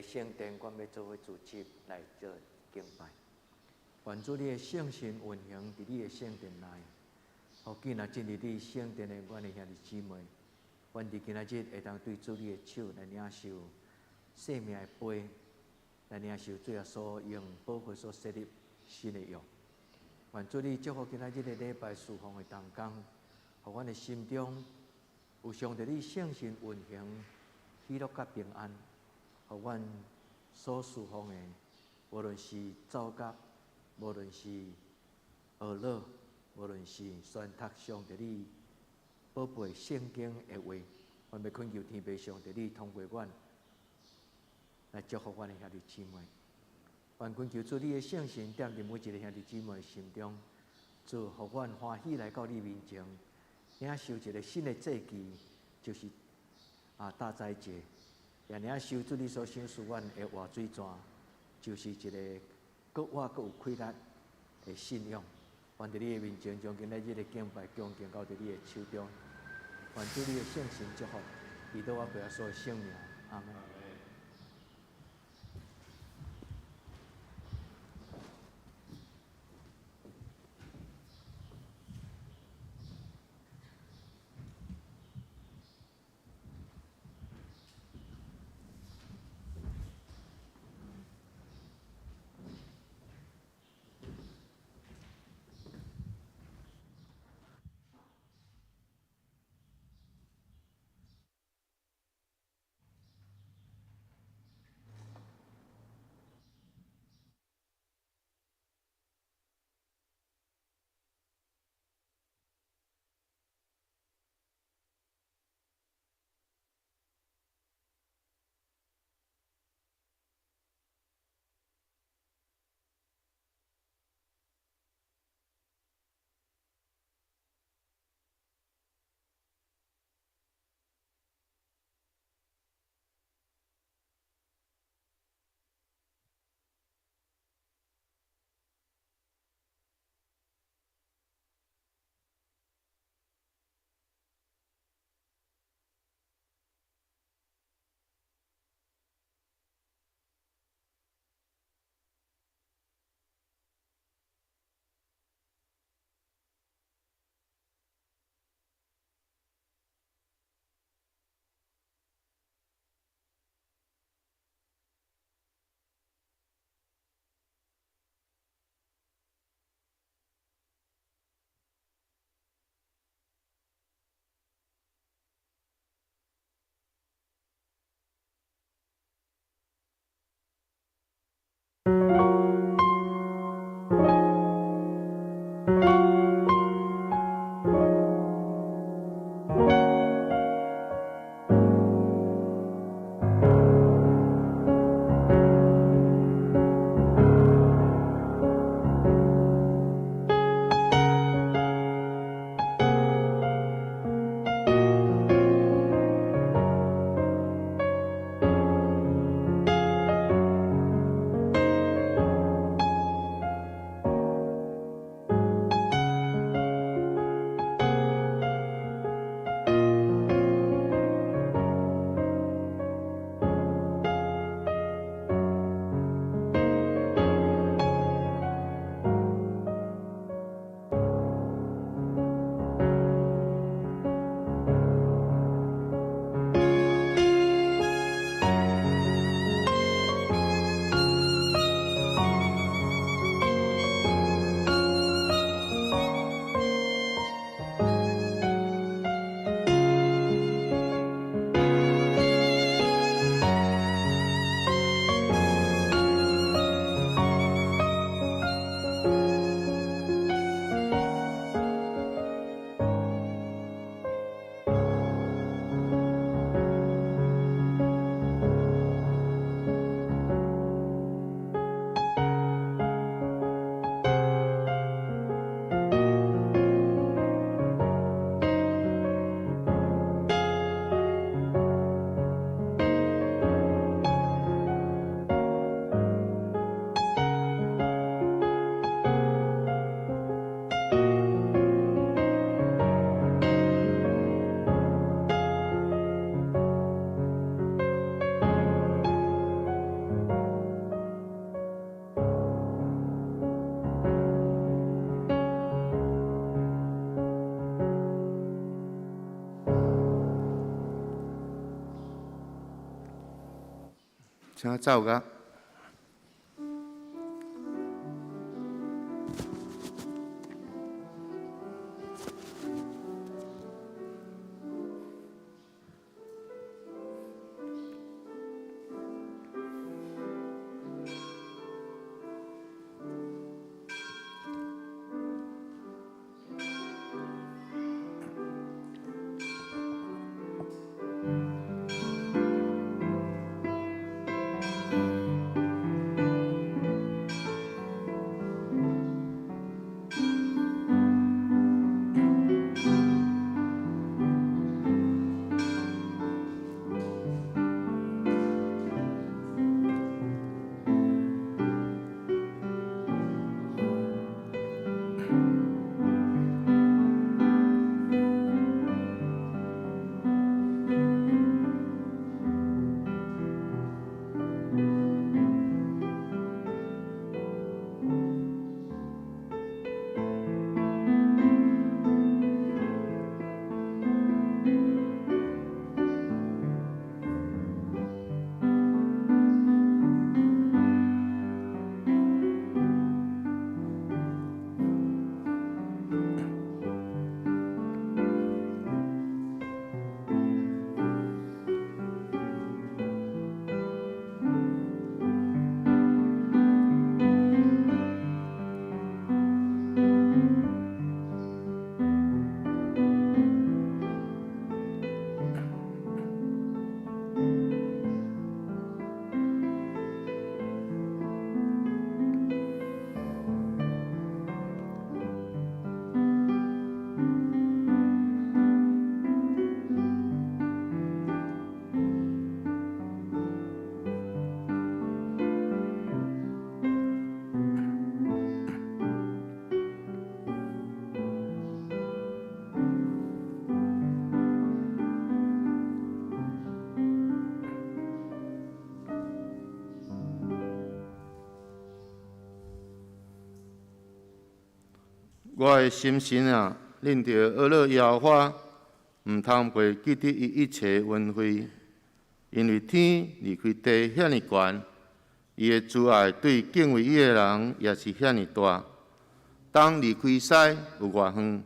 圣殿，阮要做伙组织来做敬拜。愿主你的圣神运行伫你的圣殿内，互今仔进入你圣殿的阮的兄弟姊妹，阮伫今仔日会当对主你的手来领受生命的杯，来领受主耶稣用宝血所设立新的约。愿主你祝福今仔日的礼拜侍奉的同工，互阮的心中有上帝你圣神运行，喜乐甲平安，互阮所侍奉的，无论是走甲，无论是学乐，无论是宣读上帝你宝贝圣经的话，阮要恳求天父上帝你通过阮来祝福阮的兄弟姊妹。愿恳求主你的圣神点入每一个兄弟姊妹心中，主互阮欢喜来到你面前，领受一个新的节期，就是大斋节，也领受主你所赏赐阮的活水泉，就是一个搁活搁有气力的信仰。愿伫你的面前，将今仔日的敬拜恭敬交伫你的手中。愿主你的圣神祝福，祈祷我耶稣的圣名，阿门。请奏乐。我的心神啊，恁着学了耶和华，毋通袂记得伊一切恩惠，因为天离开地遐尼悬，伊的慈爱对敬畏伊的人也是遐尼大。当离开西有偌远，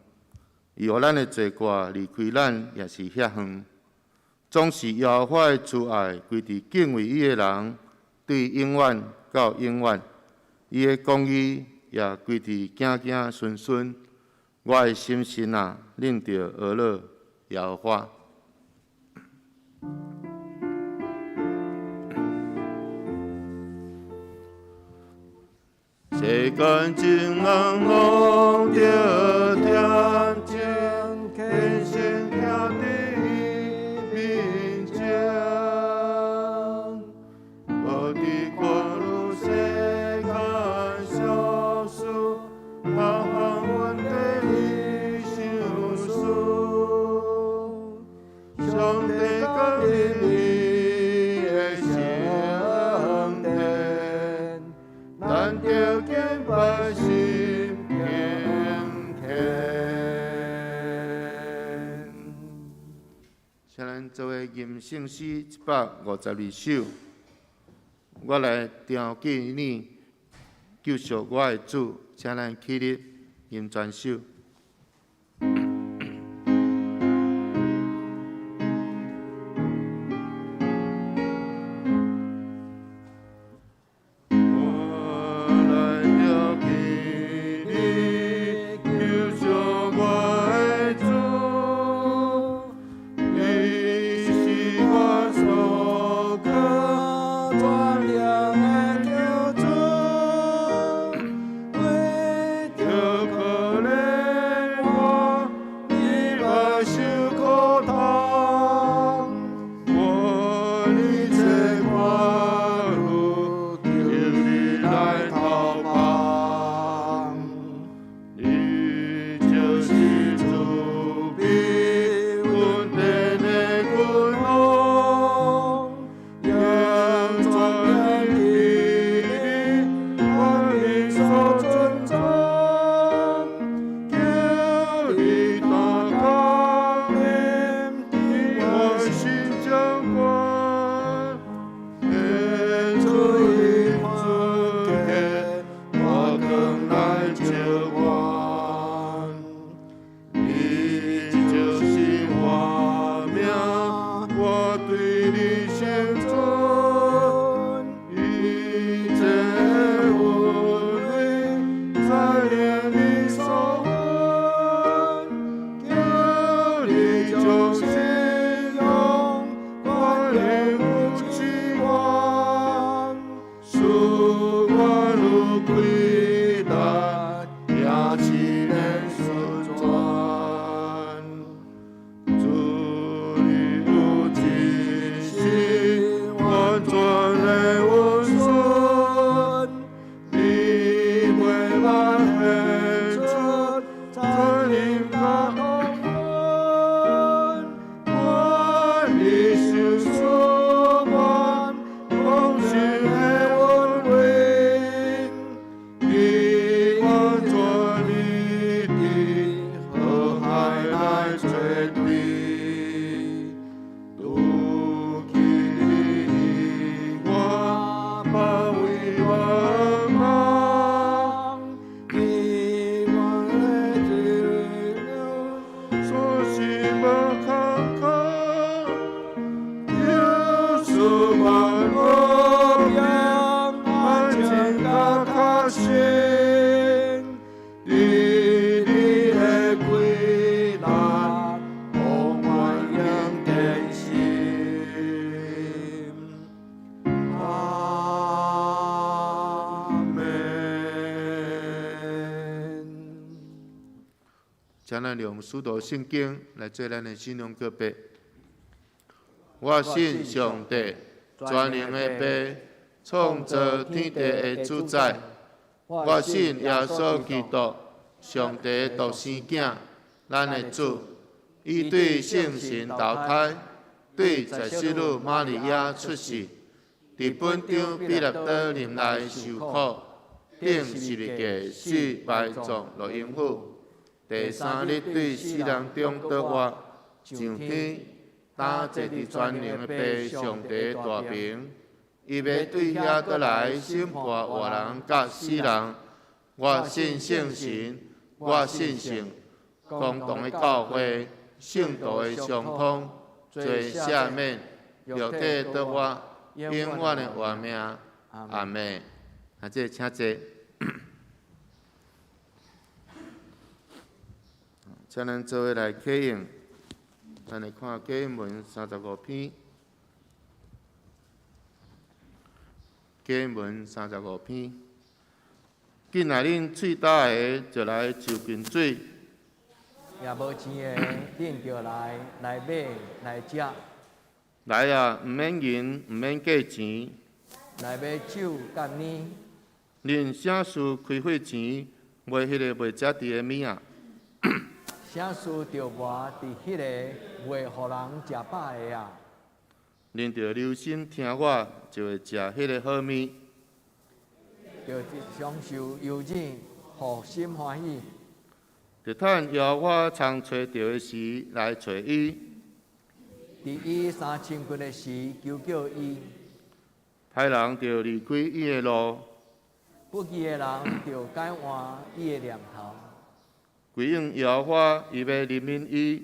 伊予咱的罪过离开咱也是遐远。总是耶和华的慈爱归伫敬畏伊的人，对永远到永远。伊的公义也归伫子子孙孙。我的心神啊，恁着学了耶和华。世间情人拢着天情，天生兄弟面前，无伫看入世间小事，行行阮地伊想事，上帝甲你的圣殿，咱着敬拜心敬虔。请咱做个吟圣诗152首，我来调记你，救赎我的主，请咱起立吟全首。为着可怜。我对你献尊，一切恩惠在念你所分，求你将信用关联无期望，使我如归来，也起人顺转。主你有真心，完全的温顺，你袂忘献出，真灵甲同恩，我你心所愿，丰盛的恩惠，你完全你的和海来绝对，如今你我把为我忙，你我的罪所是不坎坷，有时万我命，安静甲较深，你的归来，永远永定心。阿门。请咱用使徒圣经来做咱的信仰告白。我信上帝，全能的父，创造天地的主宰。我信耶稣基督，上帝的独生囝，咱的主。伊对圣神投胎，对在世女玛利亚出世，伫本场彼拉多任内受苦，顶十字架死埋葬落阴府。第三日对死人中倒活，上天，担坐伫全能的父上帝的大名。伊要对遐倒来审判活人甲死人。我信圣神，我信圣，共同的教会，圣道的相通，罪赦免，肉体得活，永远的活命。阿门。啊，这请坐。请咱做伙来启应，咱来看经文35篇。经文35篇。今仔恁喙焦的，就来就近水；也无钱的，恁就来买来食，来啊，毋免银，毋免价钱。来买酒甲面，恁啥事开会钱，卖迄个袂食伫的物啊？啥事着活伫迄个袂互人食饱的啊？恁着留心听我，就会食迄个好物。着享受悠然，互心欢喜。着趁邀我常找着的时来找伊，伫伊三千斤的时求救伊，歹人着离开伊的路，不义的人着改换伊的念头。归应邀我，伊要怜悯伊。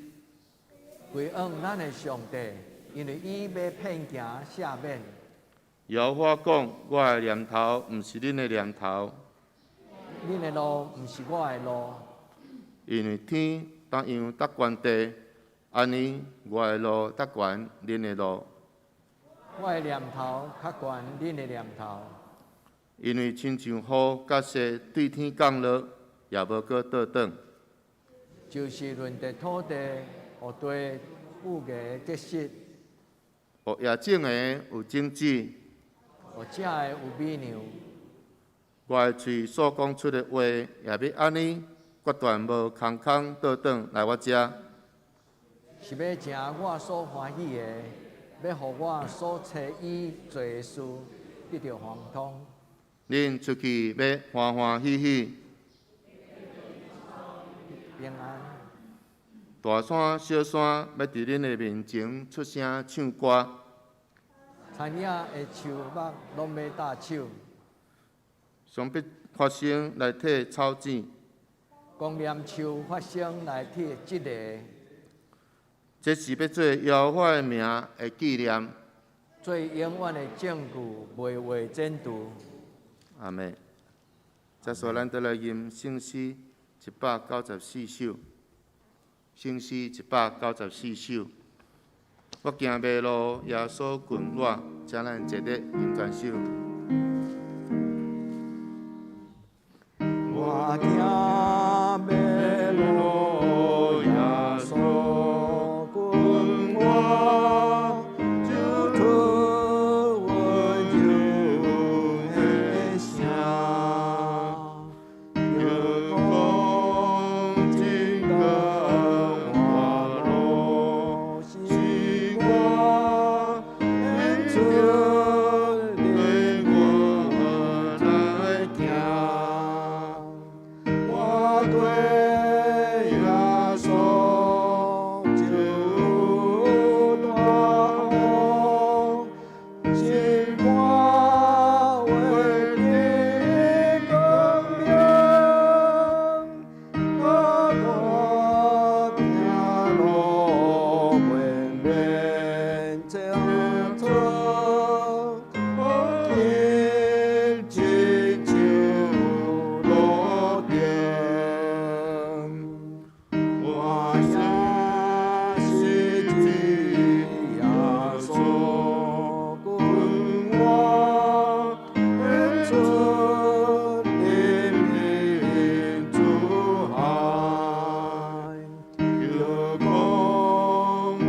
归恩咱的上帝，因为伊要骗行赦免。邀我讲，我的念头毋是恁的念头，恁的路毋是我的路，因为天答样答悬地，安尼我的路答悬恁的路。我的念头较悬恁的念头，因为亲像雨甲雪对天降落，也无搁倒转，就是润地土地，互地富个结实，互野种的有种子。互食的有美娘。我的喙所讲出的话，也要安尼，决断无空空倒转来我遮。是要食我所欢喜的，要互我所找伊做的事得到亨通。恁出去要欢欢喜喜，平安。大山小山要伫恁的面前出声唱歌。田野的树木拢要搭手，上必发声来替草籽，光念树发声来替即个。这是要做耶和华的名的纪念。最永远的证据，袂为剪除。阿妹，接续咱倒来吟圣诗194首，圣诗194首。我行马路，耶稣近我，请咱一日吟全首。我行马路，耶稣近我，就吞温柔的声。月光真光，我路是我演出的我来行。我对耶稣就大方，心肝为你光明。我行路袂免清楚，天亲像路灯。我也是只耶稣近我，演出你民主海，有光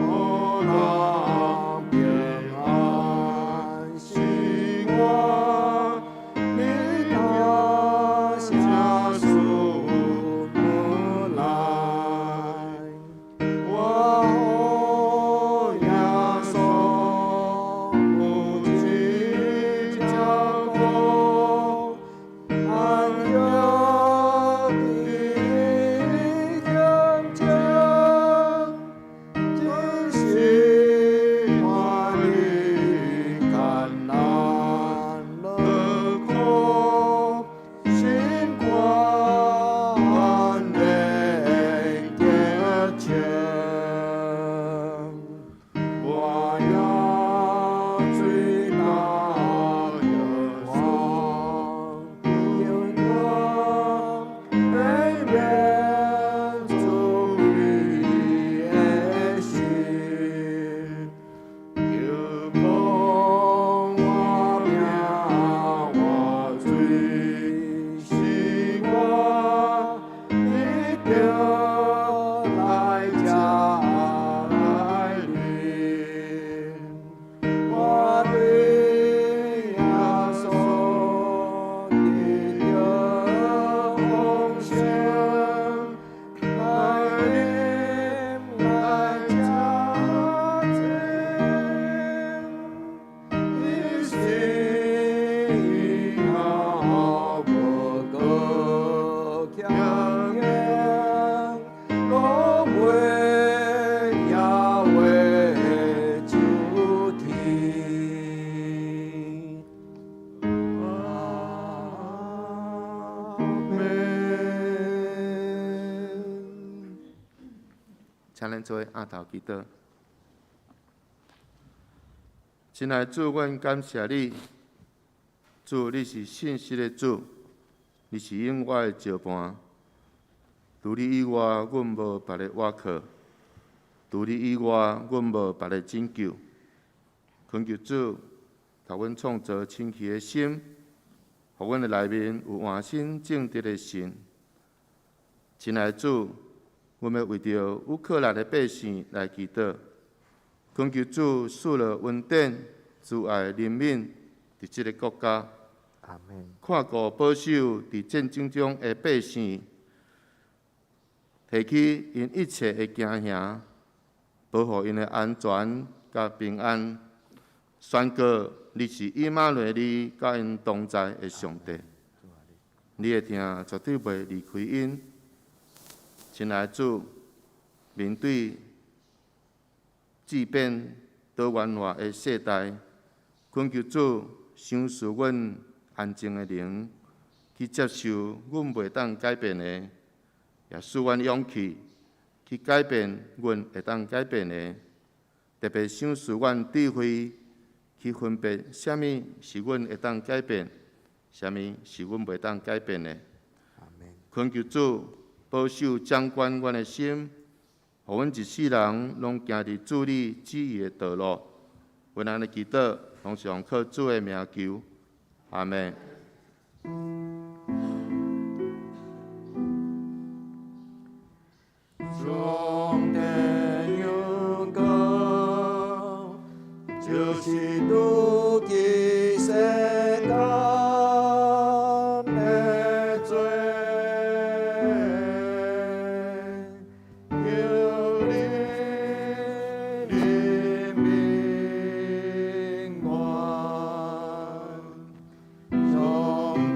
好人平安是我，你家下属不来。我耶稣不知交过，安有你向前，真是我你看难乐苦，心肝的结情。我要最大愿望，永远被免主你的心。有空我命我最是我，你着来家来临。我对耶稣你着奉献，来临来家亲。你心要不够强硬，我为要为主题。阿门。请咱做额头祈祷。亲爱的主，阮感谢你，主，你是信实的主，你是永远的石盘。除你以外，阮无别个倚靠；除你以外，阮无别个拯救。恳求主，给阮创造清气的心，互阮的内面有换心正直的心。亲爱的主，阮要为着乌克兰的百姓来祈祷，恳求主赐了稳定、自爱人民伫即个国家，阿门。看顾保守伫战争中的百姓，提起因一切的惊吓，保护因的安全甲平安。宣告你是以马内利甲因同在的上帝，你的听绝对袂离开因。亲爱的主，面对质变多元化的世代，恳求主赏赐阮安静的灵，去接受阮袂当改变的，也赐阮勇气去改变阮会当改变的，特别赏赐阮智慧，去分别什么是阮会当改变，什么是阮袂当改变的。阿门。恳求主保守掌管阮的心，互阮一世人拢行伫主你旨意的道路。阮安尼祈祷，拢是用靠主的名求。阿门。上帝永高，就是拄起世间的罪，求你怜悯我。上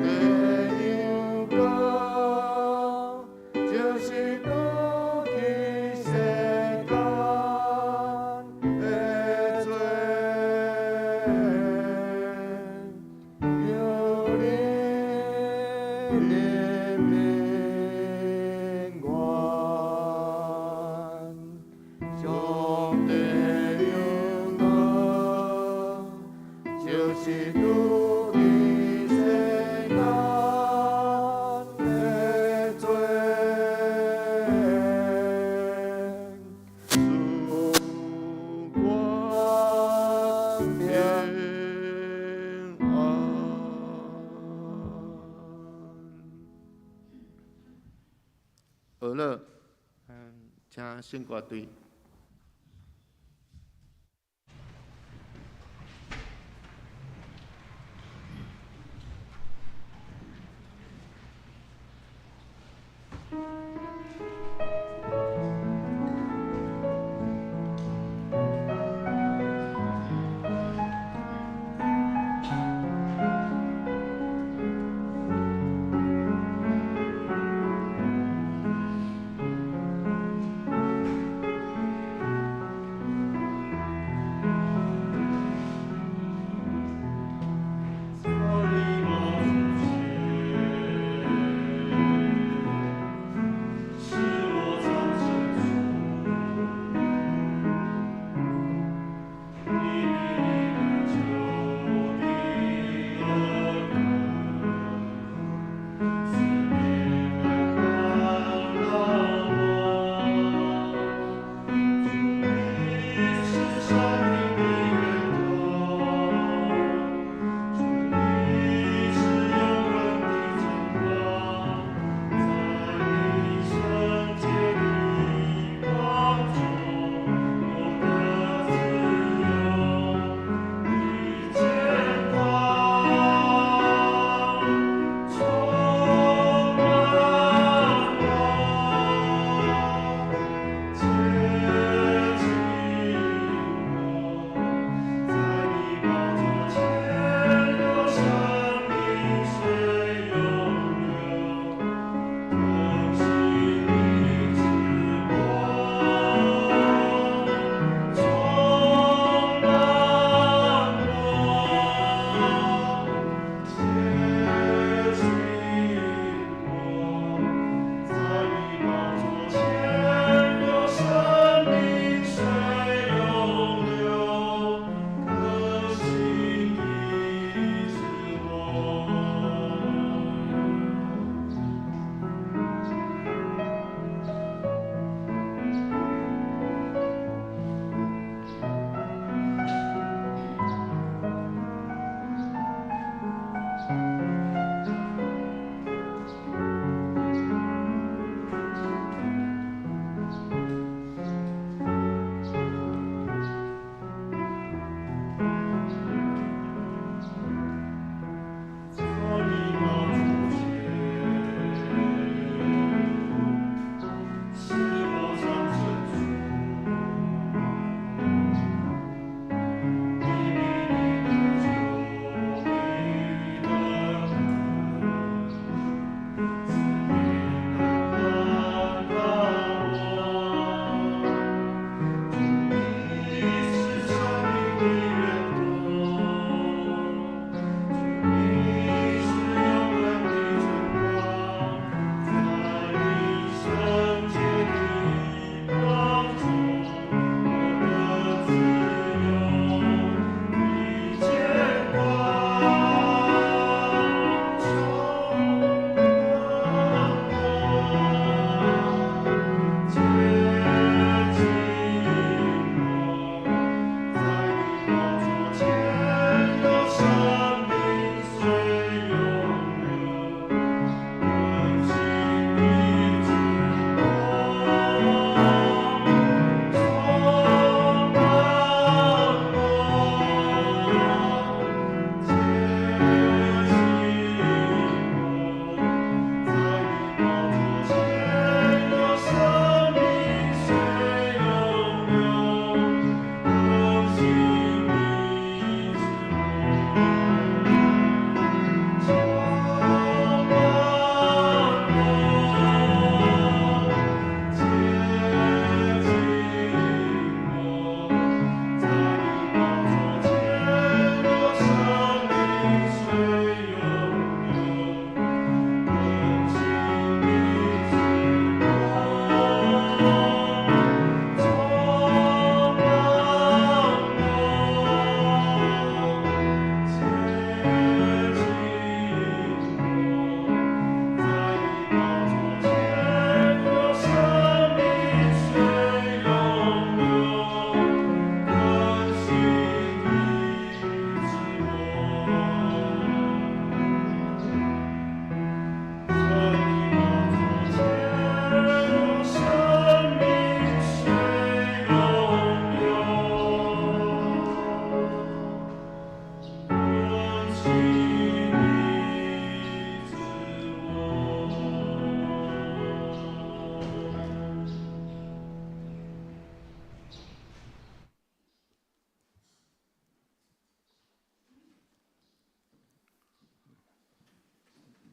帝永高，就是拄起世间的罪，求你怜悯我。上帝永高，就是拄起世间的罪，赐我平安。学乐，请圣歌队。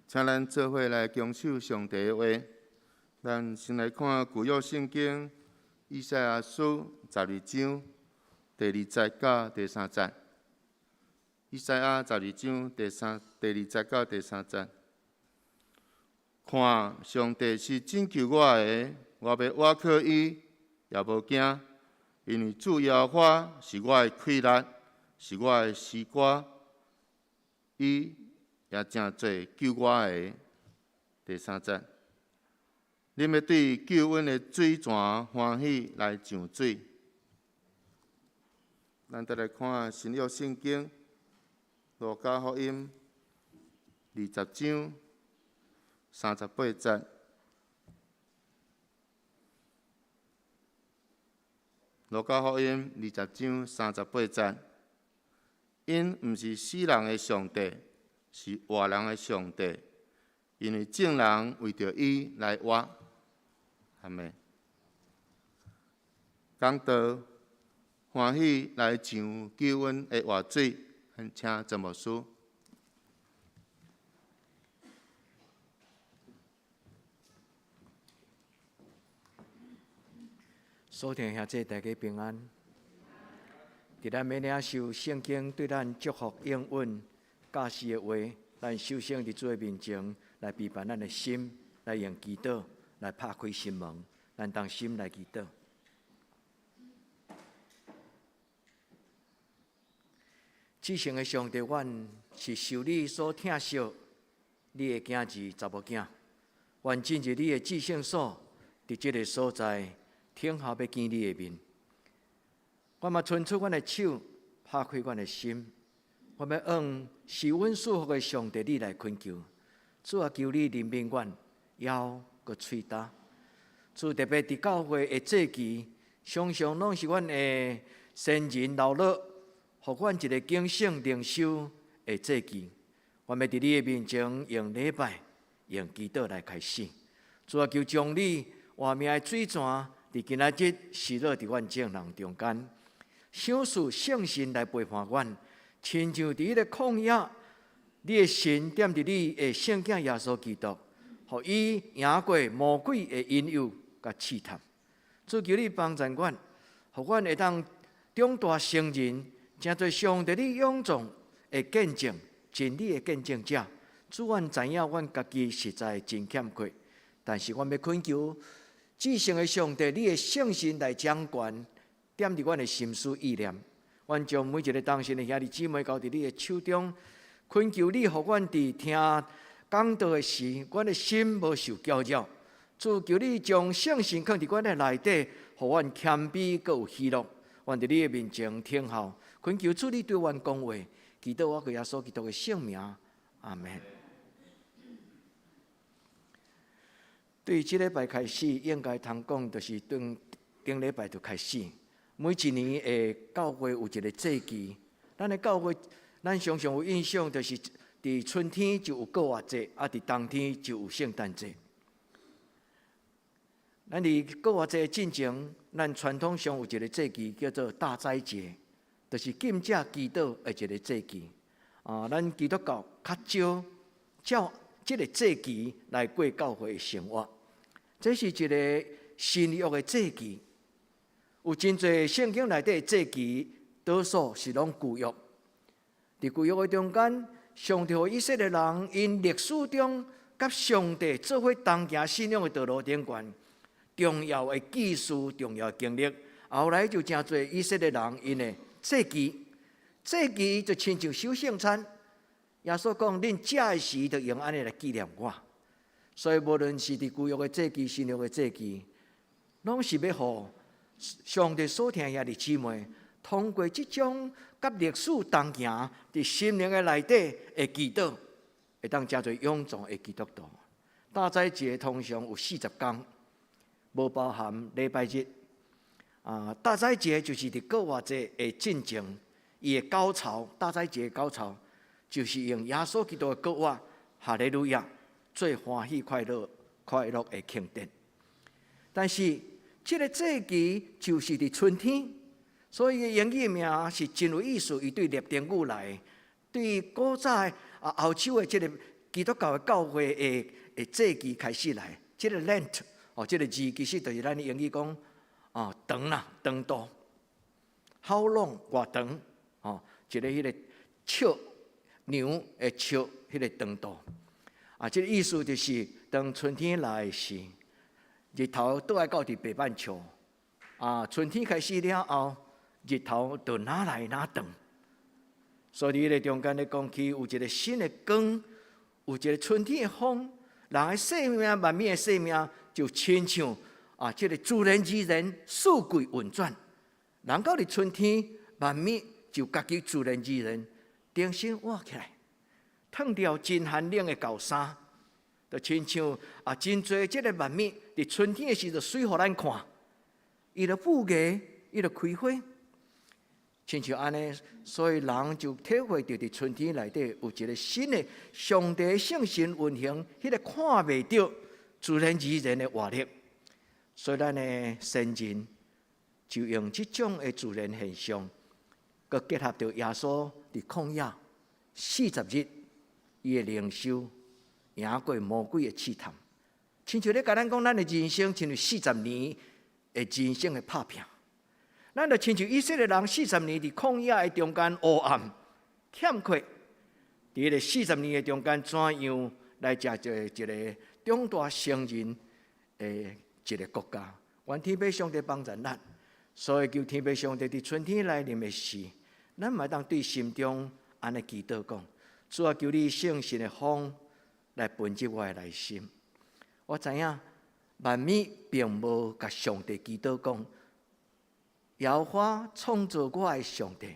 请咱做伙来恭守上帝的话。咱先来看旧约圣经以赛亚书12章第2节到第3节。以赛亚12章第2节到第3节。看，上帝是拯救我的，我要倚靠伊，也无惊，因为主耶和华是我的气力，是我的诗歌，伊也真济救我的。第3节，你要对救恩的水泉欢喜来上水。咱再来看新约圣经，路加福音20章38节。路加福音20章38节，因毋是死人的上帝，是活人的上帝，因为众人为着伊来活。阿们。讲道欢喜来上救恩的活水，请陈牧师。所听兄弟大家平安。伫咱要领受圣经对咱祝福应允、教示的话，咱首先伫主的面前来陪伴咱的心，来用祈祷来拍开心门，咱当心来祈祷。至圣的上帝，阮是受你所疼惜，你的囝儿查某囝，愿进入你的至圣所，伫这个所在。听候要见你的面，我嘛伸出阮的手，拍开阮的心。我要用是阮祝福的上帝你来恳求，主啊，求你怜悯阮，腰搁喙焦。主特别伫教会的祭期，常常拢是阮的先人老老，互阮一个警醒灵修的祭期。我要伫你的面前用礼拜、用祈祷来开始。主啊，求将你活命的水泉。伫今仔日是落伫阮众人中间，享受圣神来陪伴阮，亲像伫迄个旷野，你的神踮伫你的圣囝耶稣基督，互伊赢过魔鬼的引诱甲试探。主求你帮助阮，互阮会当长大成人，成做上帝你仰重的见证，真理的见证者。主，阮知影阮家己实在真欠缺，但是阮要恳求。至圣的上帝，你的圣神来掌权，点伫阮的心思意念。阮将每一个当信的兄弟姊妹交伫你的手中，恳求你，互阮伫听讲道的时，阮的心无受搅扰。主，求你将圣神放伫阮的内底，互阮谦卑，阁有喜乐。阮伫你的面前听候，恳求主你对阮讲话，祈祷我个耶稣基督的圣名，阿门。对即礼拜开始，应该通讲，就是顶礼拜就开始。每一年的教会有一个祭期，咱的教会，咱常常有印象，就是伫春天就有过活节，啊，伫冬天就有圣诞节。咱伫过活节进前，咱传统上有一个祭期叫做大斋节，就是禁食祈祷的一个祭期。咱基督教较少照即个祭期来过教会的生活。这是一个新约的祭期，有真侪圣经内底的祭期，多数是拢旧约。伫旧约的中间，上帝予以色列人因历史中甲上帝做伙同行信仰的道路顶悬，重要的记事、重要的经历。后来就真侪以色列人因的祭期，祭期就亲像守圣餐。耶稣讲：恁食的时，就用安尼来纪念我。所以，无论是伫旧约的祭期、新约的祭期，拢是要互上帝所听兄弟姊妹，通过即种甲历史同行伫心灵的内底的祈祷，会当真侪勇壮的基督徒。大斋节通常有40天，无包含礼拜日。大斋节就是伫过活节的进前，伊的高潮，大斋节的高潮，就是用耶稣基督的过活，哈利路亚。最欢喜快乐的庆典，但是这个祭期就是伫春天，所以英语名是真有意思。伊对列丁语来，对古早欧洲的这个基督教的教会的祭期开始来。这个 Lent 这个字其实就是咱英语讲长啦，长度。How long 偌长？一个迄个笑牛的笑，迄个长度。这个意思就是当春天来的时，日头倒来到伫北半球。春天开始了后，日头就哪来哪长。所以咧中间咧讲起有一个新的光，有一个春天的风，人的生命、万物的生命就亲像这个自然而然、四季运转。人到伫春天，万物就家己自然而然重新活起来，脱掉真寒冷的旧衫，就亲像真侪即个万物伫春天的时就水互咱看，伊就富艺，伊就开花。亲像安尼，所以人就体会到伫春天内底有一个新的上帝圣神运行，迄个看袂到自然而然的活力。所以咱的先人就用这种的自然现象，佮结合到耶稣伫旷野40日，伊的灵修赢过魔鬼的试探，亲像咧甲咱讲，咱的人生亲像40年的人生的拍拼。咱就亲像以色列人40年伫旷野的中间黑暗欠缺，伫迄个40年的中间，怎样来食一个中大成人的一个国家？愿天父上帝帮助咱，所以求天父上帝伫春天来临的时，咱嘛当对心中安尼祈祷讲：主啊，求你圣神的风来奔入我的内心。我知影万物并无甲上帝祈祷讲。耶和华创造我的上帝，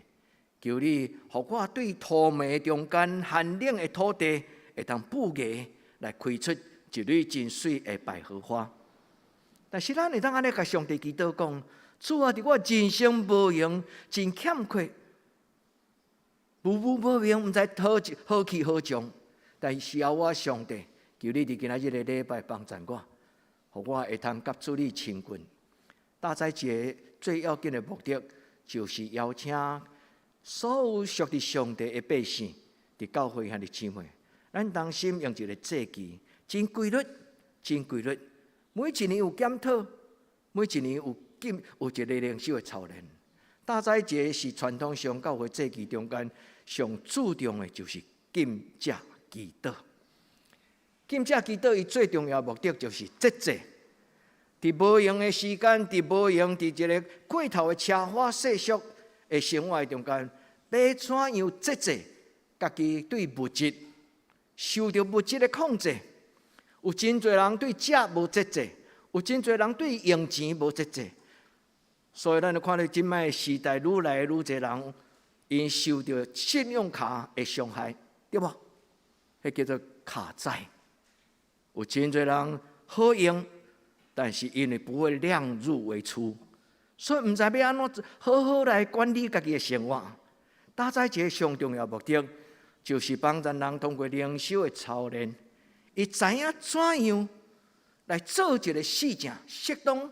求你，互我对土糜中间寒冷的土地，会当富艺来开出一蕊真水的百合花。但是咱会当安尼甲上帝祈祷讲：主啊，伫我人生无用，真欠缺，无明，毋知好去好从。但是我上帝，求你伫今仔日的礼拜帮助我，互我会当甲主你亲近。大斋节最要紧的目的，就是邀请所有属于上帝的百姓，伫教会遐的姊妹，咱同心用一个祭期，真规律，每一年有检讨，每一年有一个灵修的操练。大斋节是传统上教会祭期中间上注重的，就是禁食祈祷。禁食祈祷伊最重要的目的就是节制。伫无用的时间，伫无用伫一个过头的奢华世俗的生活中间，要怎样节制家己对物质受到物质的控制？有真侪人对食无节制，有真侪人对用钱无节制，所以咱就看到今摆时代愈来愈侪人因受到信用卡的伤害，对无？迄叫做卡债。有真侪人好用。但是因为不会量入为出，所以唔知要安怎好好来管理家己的生活。大斋节上重要目的，就是帮助人通过灵修的操练，伊知影怎样来做一个适正、适当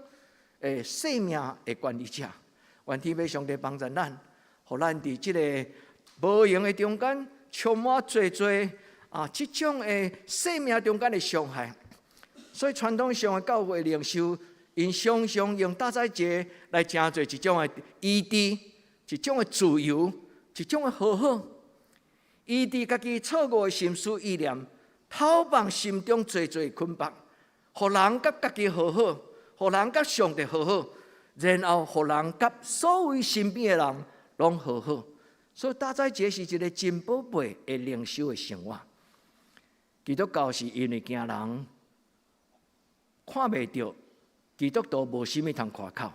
的生命的管理者。愿天父上帝帮助咱，互咱伫即个无用的中间，充满最即种的生命中间的伤害。所以传统上的教会灵修，因常常用大斋节来成做一种的医治，一种的自由，一种的和好。医治家己错误的心思意念，透放心中最捆绑，互人甲家己和好，互人甲上帝和好，然后互人甲所有身边的人拢和好。所以大斋节是一个真宝贝的灵修的生活。基督教是因为惊人看袂到，基督徒无啥物通夸口，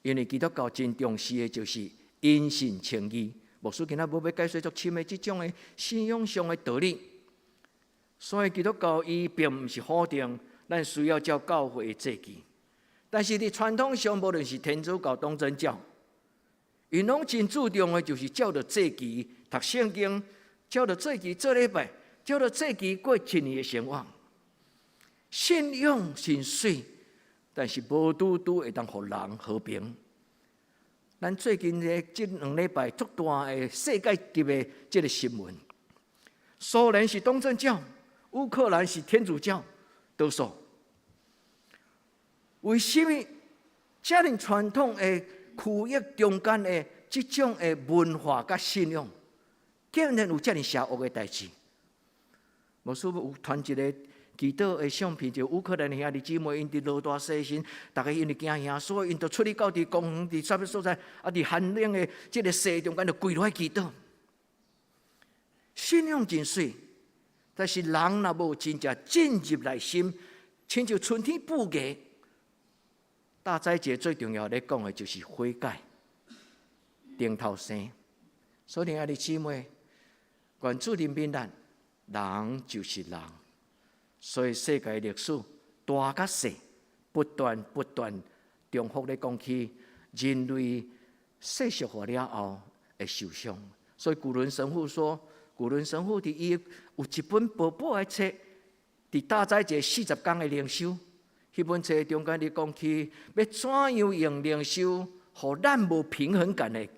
因为基督教真重视的就是因信称义。牧师今仔无要解说足深的这种的信仰上的道理，所以基督教伊并毋是否定咱需要照教会的祭期，但是伫传统上，无论是天主教、东正教，因拢真注重的就是照着祭期读圣经，照着祭期做礼拜，照着祭期过一年的生活。信仰真水，但是无拄会当互人和平。咱最近的这2礼拜足大的世界级的这个新闻，虽然是东正教，乌克兰是天主教多数。为什么这样传统的区域中间的这种的文化甲信仰，竟然有这样邪恶的代志？牧师有传一个祈祷的相片，就乌克兰的兄弟姊妹，因伫落大西身，大家因为惊吓，所以因就出去到伫公园、伫啥物所在，伫寒冷的这个西中间，就跪落来祈祷。信仰真水，但是人若无真正进入内心，亲像春天布艺。大斋节最重要咧讲的就是悔改、顶头生。所以兄弟姊妹，愿主怜悯咱，人就是人。所以世界历史大甲小，不断重复咧讲起人类世俗化了后会受伤。所以古伦神父说，古伦神父伫伊有一本薄薄的册，伫大斋节40天的灵修。迄本册中间，你讲起要怎样用灵修，互咱无平衡感的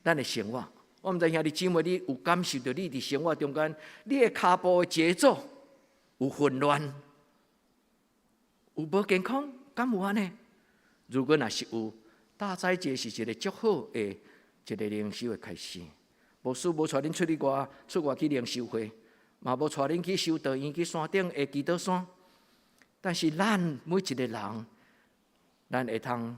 咱的生活。我毋知兄弟姊妹，你有感受到你伫生活中间，你的脚步的节奏有混乱，有无健康？敢有安尼？如果若是有，大斋节是一个足好的一个灵修的开始。牧师无带恁出外去灵修会，嘛无带恁去修道院去山顶的祈祷山。但是咱每一个人，咱会通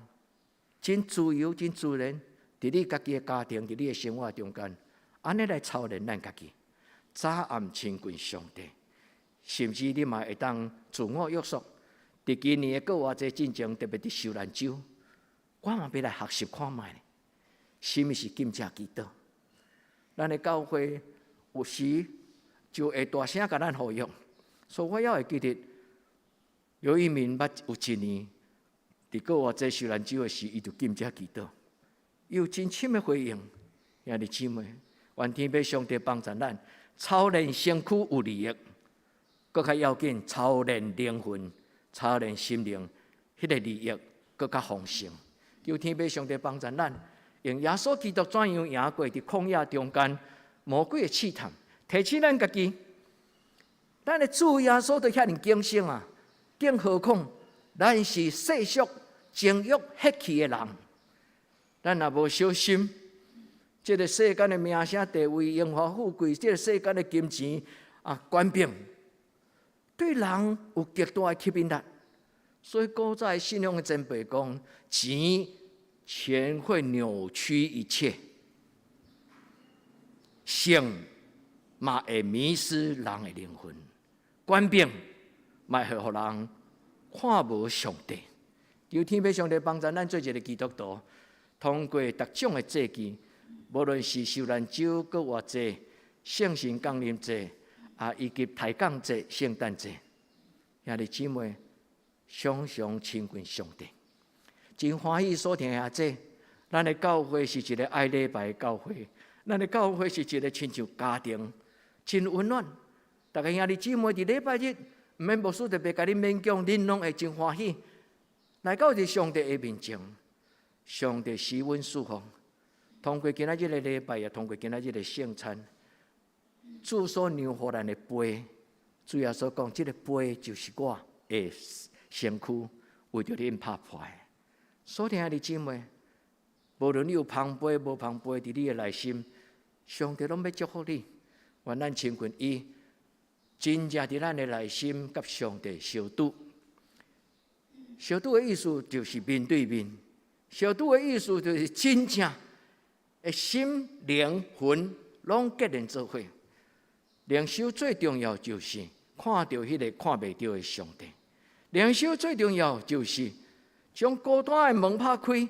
真自由、真自然，伫你家己的家庭、伫你的生活中间，安尼来操练咱家己，早暗亲近上帝，甚至你嘛会当自我约束。伫今年的过偌济进程，特别伫受难周，我嘛要来学习看卖，什么是禁食祈祷？咱的教会有时就会大声甲咱呼吁，所以我也会记得。有一名捌有一年，伫过偌济受难周的时，伊就禁食祈祷，伊有真深的回应。兄弟姊妹，愿天父上帝帮助咱，操练身躯有利益，更较要紧，操练灵魂、操练心灵，迄个利益更较丰盛。求天父上帝帮助咱，用耶稣基督怎样赢过伫旷野中间魔鬼的试探，提起咱家己，咱的主耶稣都遐尼敬虔啊！更何况，咱是世俗情欲血气的人，咱若无小心，这个世间的名声、地位、荣华富贵，这个世间的金钱权柄，对人有极大的吸引力。所以古早信仰的前辈讲，钱会扭曲一切，性嘛会迷失人的灵魂，权柄。卖互人看无上帝，求天父上帝帮助咱做一个基督徒，通过各种的祭祀，无论是受难周、搁偌济圣神降临节以及抬杠节、圣诞节，兄弟姊妹常常亲近上帝，真欢喜所听下这。咱的教会是一个爱礼拜的教会，咱的教会是一个亲像家庭，真温暖。大家兄弟姊妹伫礼拜日。毋免牧师特别甲你勉强，恁拢会真欢喜。来到伫上帝的面前，上帝施恩赐福。通过今仔日的礼拜，也通过今仔日的圣餐，主所留予咱的杯，主耶稣讲，这个杯就是我的身躯，为着恁拍破的。所以兄弟姊妹，无论你有捧杯无捧杯，伫你的内心，上帝拢要祝福你。愿咱亲近伊。真正伫咱的内心，甲上帝相拄。相拄的意思就是面对面，相拄的意思就是真正的心灵魂拢结连做伙。灵修最重要就是看到迄个看袂到的上帝。灵修最重要就是将孤单的门拍开，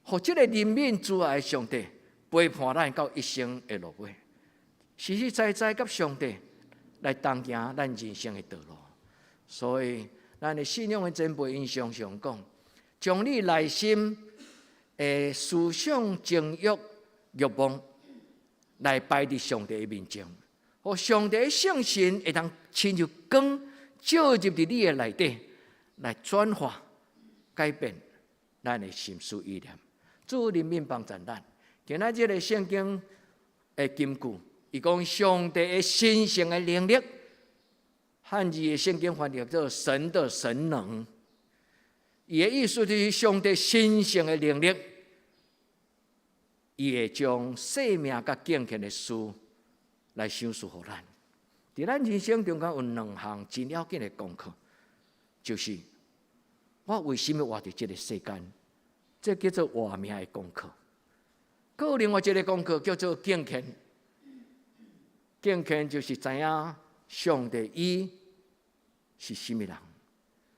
互这个怜悯慈爱的上帝陪伴咱到一生的路尾，实实在在甲上帝。来同行咱人生的道路，所以咱的信仰的前辈因常常讲，将你内心的思想、情欲、欲望来摆伫上帝的面前，互上帝的圣神会当亲像光照入伫你的内底，来转化、改变咱的心思意念。主怜悯帮助咱，今仔日的圣经的金句。伊讲上帝的神圣的能力，汉字的圣经翻译做神的神能，伊的意思就是上帝神圣的能力，伊会将生命甲敬虔的事来赏赐予咱。在咱人生中间有2项真要紧的功课，就是我为什么活在这个世间，这叫做活命的功课。还有另外一个功课叫做敬虔。敬虔就是知影上帝伊是什么人。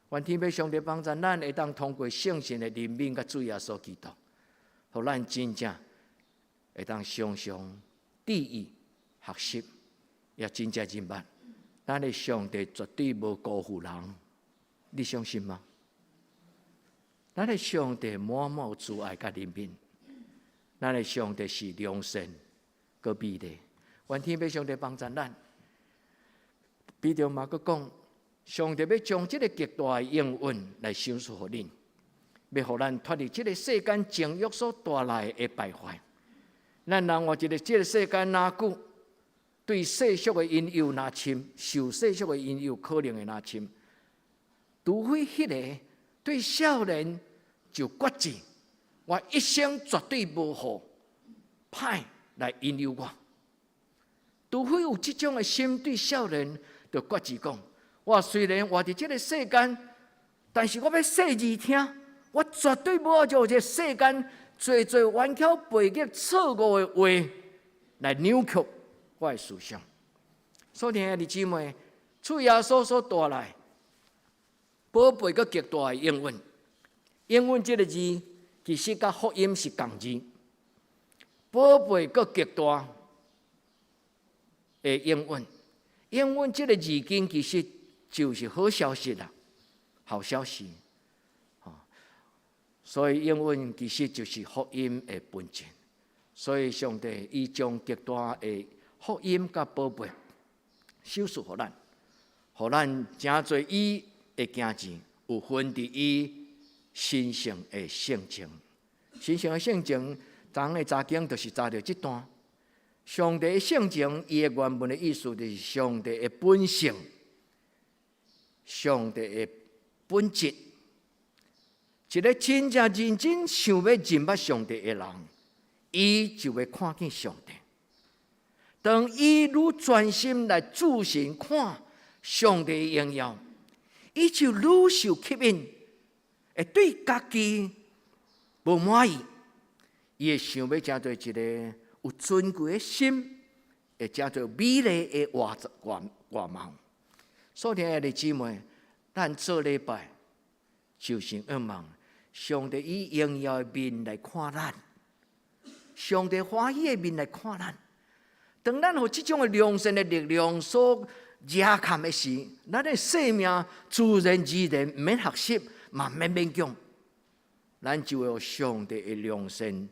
愿天父上帝帮助咱会当通过圣神的怜悯甲主耶稣基督，互咱真正会当常常注意学习，也真正明白，咱的上帝绝对无辜负人。你相信吗？咱的上帝满满慈爱甲怜悯，咱的上帝是良善佮美丽。愿天父上帝帮助咱。彼得嘛佮讲，上帝要将这个极大的应允来赏赐予恁，要互咱脱离这个世间情欲所带来的败坏。咱人活这个世间哪久，对世俗的引诱哪深，受世俗的引诱可能会哪深。除非迄个对少年就决志，我一生绝对无互歹来引诱我。除非有这种的心对少年，就决志讲：我虽然活在这个世间，但是我要细字听，我绝对无要将这世间最冤巧背逆错误的话来扭曲我的思想。所以兄弟姊妹，主耶稣所带来宝贝个极大的应允。应允这个字，其实甲福音是同字。宝贝个极大的应允，应允这个字根其实就是好消息啦，好消息。所以应允其实就是福音的本质。所以上帝伊将极大的福音甲宝贝赏赐予咱，互咱真侪伊的行前有分伫伊神圣的性情。神圣的性情，昨的查经就是查到这段。上帝的性情，伊的原文的意思就是上帝的本性、上帝的本质。一个真正认真想要认捌上帝的人，伊就会看见上帝。当伊愈专心来注视看上帝的荣耀，伊就愈受吸引，会对家己无满意，伊会想要成做一个有尊贵的心，会成做美丽的外貌。所以兄弟姊妹，咱做礼拜就是要望上帝以荣耀的面来看咱，上帝欢喜的面来看咱。当咱有这种的良善的力量所压砍的时，咱的生命自然而然唔免学习，嘛唔免勉强，咱就会有上帝的良善，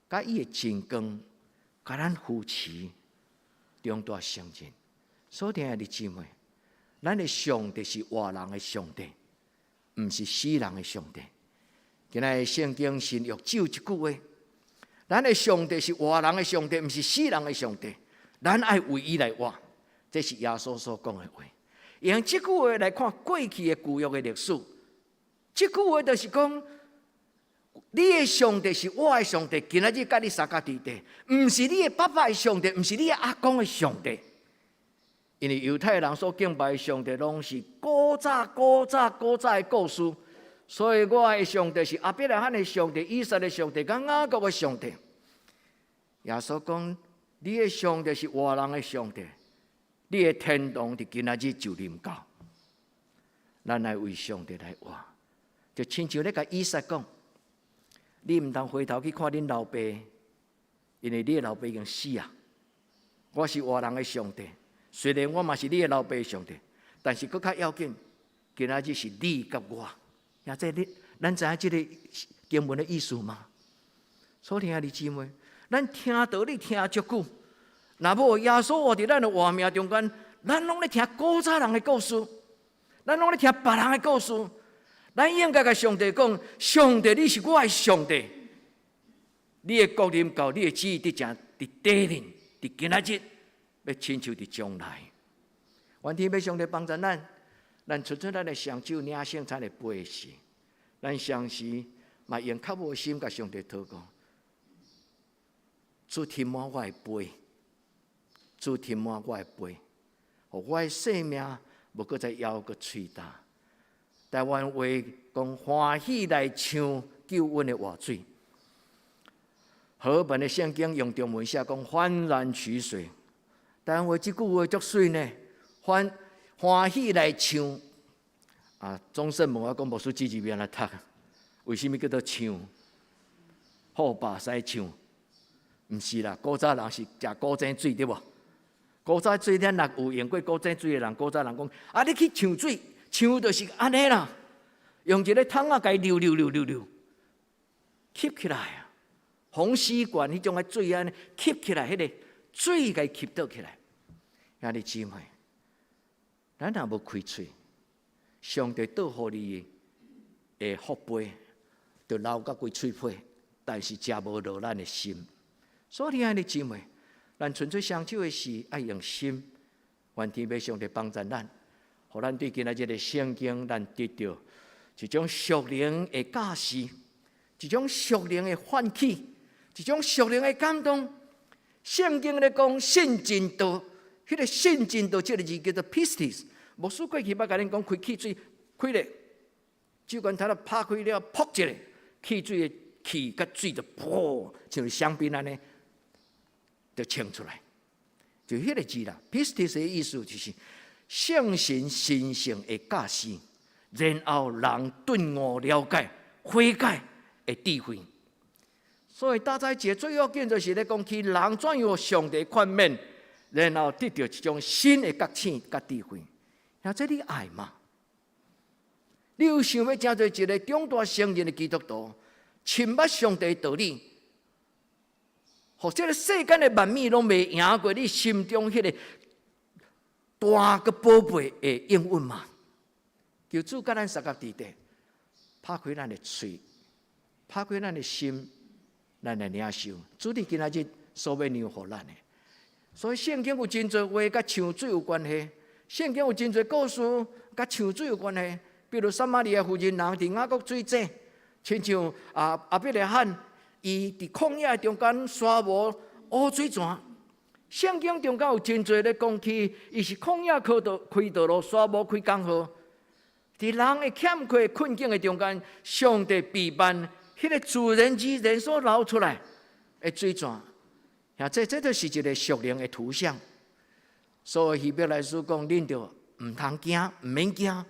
甲伊的真光，甲咱扶持，重大相见。所以兄弟姊妹，咱的上帝是活人的上帝，唔是死人的上帝。今仔圣经神约只有一句话：咱的上帝是活人的上帝，唔是死人的上帝。咱爱为伊来活，这是耶稣所讲的话。用这句话来看过去的旧约的历史，这句话就是讲，你的上帝是我的上帝，今仔日甲你相隔伫地，唔是你的爸爸的上帝，唔是你的阿公的上帝。因为犹太人所敬拜的上帝，拢是古早的故事。所以我的上帝是亚伯拉罕的上帝、以撒的上帝、甲雅各的上帝。耶稣讲，你的上帝是活人的上帝，你的天堂伫今仔日就临到。咱来为上帝来活，就亲像咧甲以撒讲，你唔通回头去看恁老爸，因为你的老爸已经死啊。我是活人的上帝，虽然我嘛是你的老爸的上帝，但是佫较要紧，今仔日是你甲我。也即你，咱知影即个经文的意思吗？所以兄弟姊妹，咱听道理听足久，若无耶稣活伫咱的活命中间，咱拢咧听古早人的故事，咱拢咧听别人的故事。咱应该甲上帝讲：上帝，你是我的上帝，你的国临到，你的旨意伫正伫地人，伫今仔日，要亲像伫将来。愿天父上帝帮助咱，咱伸出咱的双手领圣餐的杯时，咱相时嘛用较无心甲上帝祷告，主填满我的杯，主填满我的杯，互我的生命无搁再犹搁吹大。台湾话讲欢喜来唱救恩的活水。和本的圣经用中文写讲欢然取水，但话这句话足水呢，欢喜来唱啊！总圣问我讲，牧师这字边来读，为什么叫做唱？好把西唱？唔是啦，古早人是食古井水对无？古早水咱若有用过古井水的人，古早人讲啊，你去唱水，唱就是安尼啦，用一个桶仔甲伊流，吸起来啊！洪水管迄种诶水安尼吸起来，迄个水甲伊吸倒起来。兄弟姊妹，咱若无开喙，上帝倒互你诶福杯，就流到规喙皮，但是食无落咱诶心。所以兄弟姊妹，咱纯粹相手诶时，爱用心，愿天父上帝帮助咱，互咱对今仔日诶圣经，咱得到一种属灵诶教示，一种属灵诶唤起。一种属灵的感动，圣经咧讲信真道，迄个信真道这个字叫做 pistis。牧师过去捌甲恁讲开气水，开咧，酒罐头咧拍开了，噗一下，气水的气甲水就噗，像香槟安尼，就冲出来，就迄个字啦。pistis 的意思就是圣神神圣的教示，然后人顿悟了解悔改的智慧。所以大斋节最要紧就是咧讲起人怎样上帝宽免，然后得到一种新的觉醒、甲智慧。那这你爱嘛？你有想要成做一个中大圣人的基督徒，亲捌上帝道理，或这个世间的万物拢未赢过你心中迄个大个宝贝的应允嘛？求主甲咱三角地带，拍开咱的嘴，拍开咱的心。咱来领受，主你今仔日所要让互咱的，所以圣经有真侪话甲唱水有关系，圣经有真侪故事甲唱水有关系。比如撒玛利亚妇人人伫雅各水井，亲像阿伯拉罕，伊伫旷野中间沙无乌水泉。圣经中间有真侪咧讲起，伊是旷野开道路，沙无开江河。伫人的欠缺困境的中间，上帝陪伴。迄个自然之人所流出来的水泉，这就是一个属灵的图像。所以希伯来书讲，恁着唔通惊，唔免惊，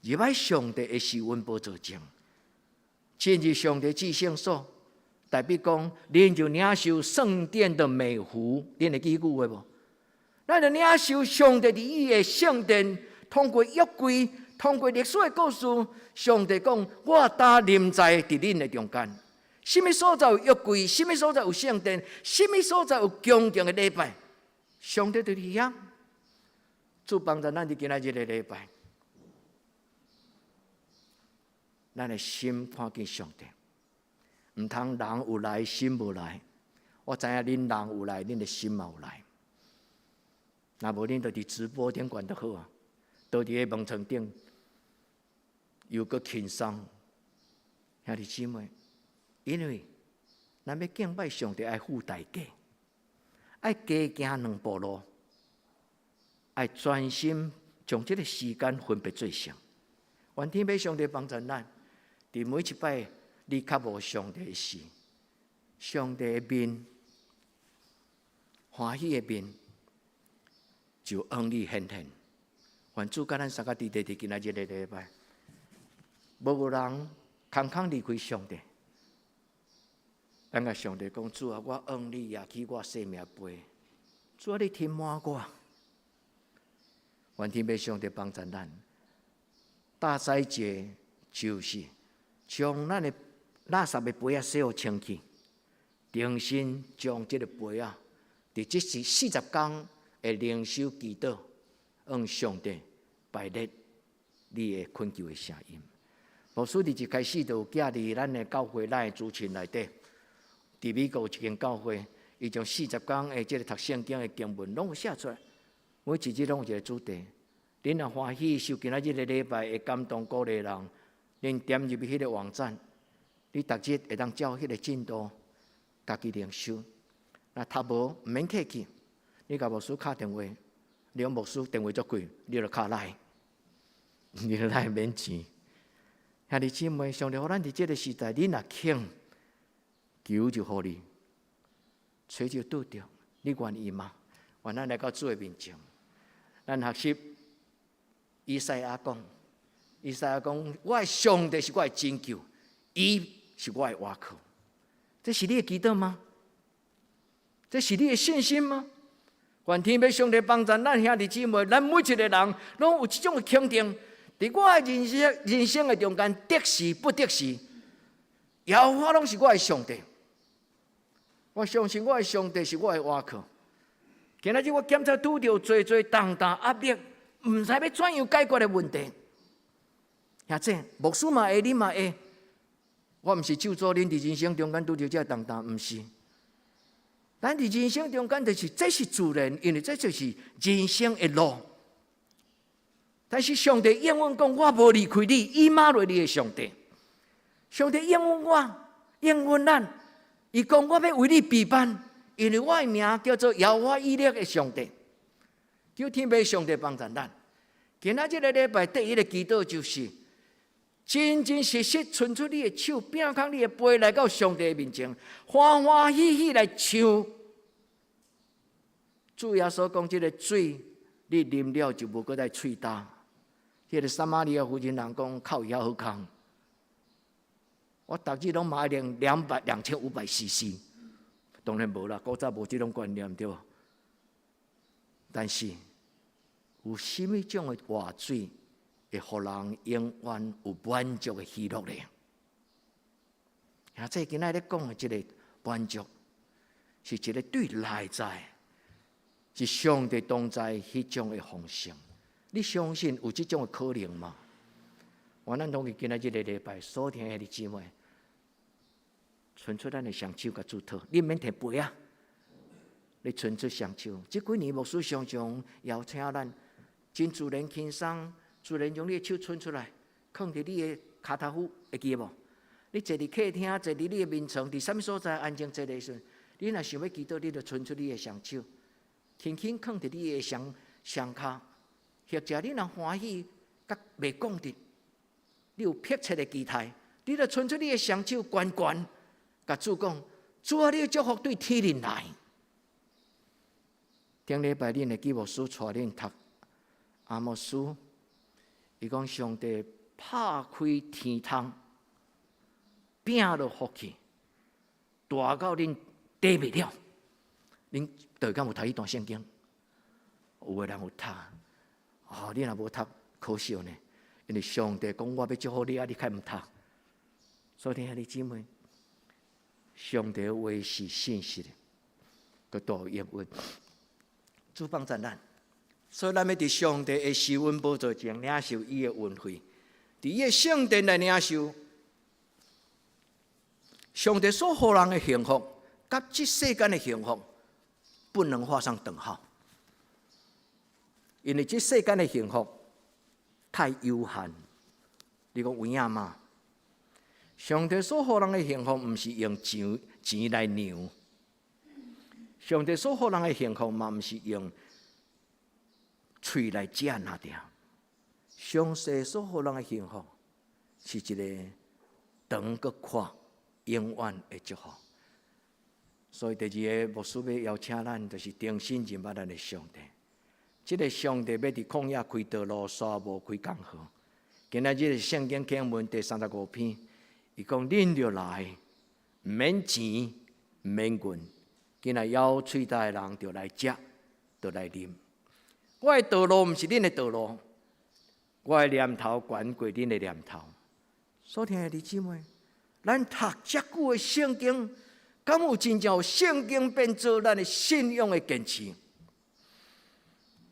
入来上帝的施恩宝座前，进入上帝至圣所，代表讲，恁就领受圣殿的美福。恁会记句话无？咱就领受上帝伫伊的圣殿，通过约柜。通过历史的故事，上帝讲：我搭临在伫恁的中间。什么所在有约柜？什么所在有圣殿？什么所在有恭敬的礼拜？上帝就是遐。主帮助咱伫今仔日的礼拜，咱的心看见上帝。唔通人有来，心无来。我知影恁人有来，恁的心嘛有来。若无恁就伫直播顶管就好啊，倒伫个门床顶。又搁轻松，兄弟姊妹，因为咱要敬拜上帝，爱付代价，爱加行两步路，爱专心将这个时间分别做成。愿天父上帝帮助咱，伫每一摆你较无上帝的事，上帝的面，欢喜的面，就往你显现。愿主甲咱三个弟弟伫今仔日的礼拜。无有人空空离开上帝，咱甲上帝讲：主啊，我恩你也起我生命杯，主啊，你填满我。愿天父上帝帮助咱。大斋节就是将咱的垃圾的杯洗好清气，重新将这个杯伫这40天的灵修祈祷，向上帝摆列你的恳求的声音。牧师伫一开始就有寄伫咱的教会咱的主群内底，伫美国有一间教会，伊将40天的这个读圣经的经文拢有写出来，每一日拢有一个主题。恁若欢喜受今仔日的礼拜会感动鼓励人，恁点入去迄个网站，你逐日会当照迄个进度，家己灵修。那读无毋免客气，你甲牧师敲电话，你讲牧师电话足贵，你就敲来，你就来免钱。兄弟姊妹，上帝互咱伫即个时代，你若肯求就互你，找就拄着，你愿意吗？愿咱来到主的面前，咱学习以赛亚讲，以赛亚讲，我的上帝是我的拯救，伊是我的倚靠。这是你的祈祷吗？这是你的信心吗？愿天父上帝帮助咱兄弟姊妹，咱每一个人拢有这种的肯定。伫我的人生的中间，得时不得时，耶和华拢是我的上帝。我相信我的上帝是我的倚靠。今仔日我检查拄着最重大压力，唔知要怎样解决的问题。兄弟，牧师嘛会，你嘛会。我唔是咒诅恁伫人生中间拄着这重大，唔是。咱伫人生中间就是这是自然，因为这就是人生的路。但是上帝应允讲，我无离开你，以马内利的上帝。上帝应允我，应允咱，伊讲我要为你备办，因为我的名叫做耶和华以勒的上帝。求天父上帝帮助咱。今仔日个礼拜第一个祈祷就是，真真实实伸出你的手，摒开你的杯，来到上帝的面前，欢欢喜喜来唱。主耶稣讲，这个水你啉了就无搁再喙焦。迄个撒玛利亚妇人人讲靠遐好空，我逐日拢买2500 cc， 当然无啦，古早无这种观念对吧？但是有甚物种的活水会互人永远有满足的喜乐呢？啊，这今仔日讲的这个满足，是一个对内在，是上帝同在迄种的丰盛。你相信有这种的可能吗？我咱同去今仔日个礼拜，所听的姊妹，伸出咱的双手甲主祷，你免摕杯啊，你伸出双手。这几年牧师常常邀请咱，真自然轻松，自然用你的手伸出来，放伫你的骹头躯，会记无？你坐伫客厅，坐伫你的眠床，伫什么所在安静坐的时阵，你若想要祈祷，你就伸出你的双手，轻轻放伫你的双骹。或者你若欢喜，甲袂讲的，你有迫切的期待，你就伸出你的双手，悬悬，甲主讲：主啊，你的祝福对天人来。顶礼拜恁的基牧师带恁读阿摩斯，伊讲上帝拍开天窗，摒落福气，大到恁抵袂了。恁大敢有读迄段圣经？有的人有读。你若无读，可惜呢。因为上帝讲我要祝福你，你较毋读。所以兄弟姊妹，上帝的话是信实的，佮大应允。主帮助咱，所以咱要伫上帝的施恩宝座前领受伊的恩惠，伫伊的圣殿来领受上帝所予人的幸福，甲这世间的幸福不能画上等号。因为这世间的幸福太有限，你讲有影吗？上帝所予人的幸福，毋是用钱来量；上帝所予人的幸福嘛，毋是用喙来食那点。上帝所予人的幸福，是一个长搁看永远的祝福。所以第二个牧师要邀请咱，就是定心认捌咱的上帝。这个上帝要伫旷野开道路，沙漠开江河。今仔日圣经经文第35篇，伊讲恁着来，毋免钱，毋免银，今仔枵喙焦的人着来食，着来啉。我的道路毋是恁的道路，我的念头悬过恁的念头。所听的姊妹，咱读遮久的圣经，敢有真正有圣经变做咱的信仰的坚持？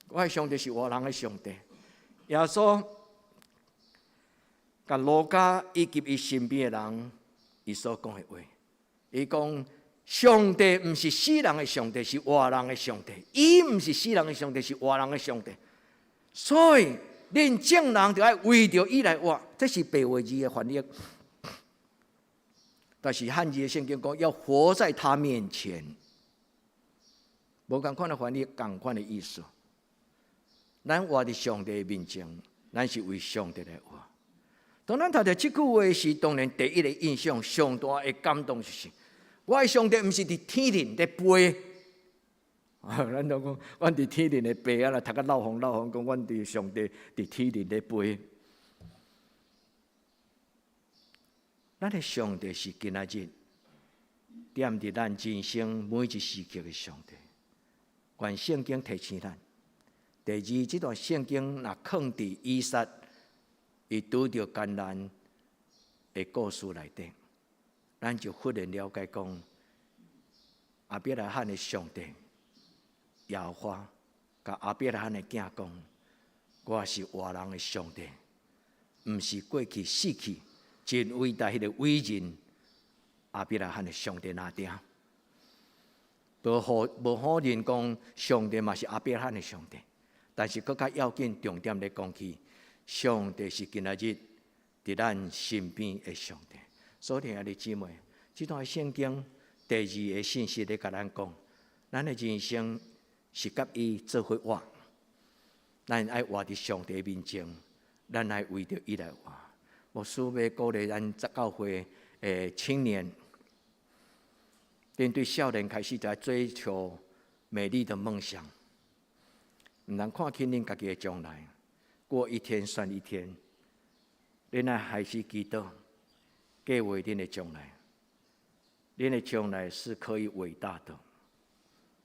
我的上帝是活人的上帝。耶稣甲路加以及伊身边的人，伊所讲的话，伊讲上帝毋是死人的上帝，是活人的上帝。伊毋是死人的上帝，是活人的上帝。所以恁正人就要为着伊来活，这是白话字的翻译。但是汉字的圣经讲要活在他面前，无同款的翻译，同款的意思。咱活伫上帝面前，咱是为上帝来活。当咱读到这句话时，当然第一个印象上大的感动就是，我的上帝毋是伫天顶在飞。咱都讲，阮伫天顶的飞啊啦，读甲老风，讲阮伫上帝伫天顶在飞。咱的上帝是今仔日踮伫咱人生每一时刻的上帝。愿圣经提醒咱。第二，这段圣经若放伫以撒伊拄着艰难的故事内底，咱就忽然了解讲，亚伯拉罕的上帝耶和华，甲亚伯拉罕的囝讲：我是活人的上帝，毋是过去死去真伟大迄个伟人亚伯拉罕的上帝那点。无否认讲上帝嘛是亚伯拉罕的上帝。但是，更较要紧，重点咧讲起，上帝是今仔日伫咱身边的上帝。所以，兄弟姊妹，这段圣经第二个信息咧，甲咱讲，咱的人生是甲伊做伙活，咱爱活伫上帝面前，咱爱为着伊来活。牧师要鼓励咱教会的青年，面对少年开始在追求美丽的梦想。毋通看轻恁家己的将来，过一天算一天。恁爱开始祈祷，计划恁的将来。恁的将来是可以伟大的。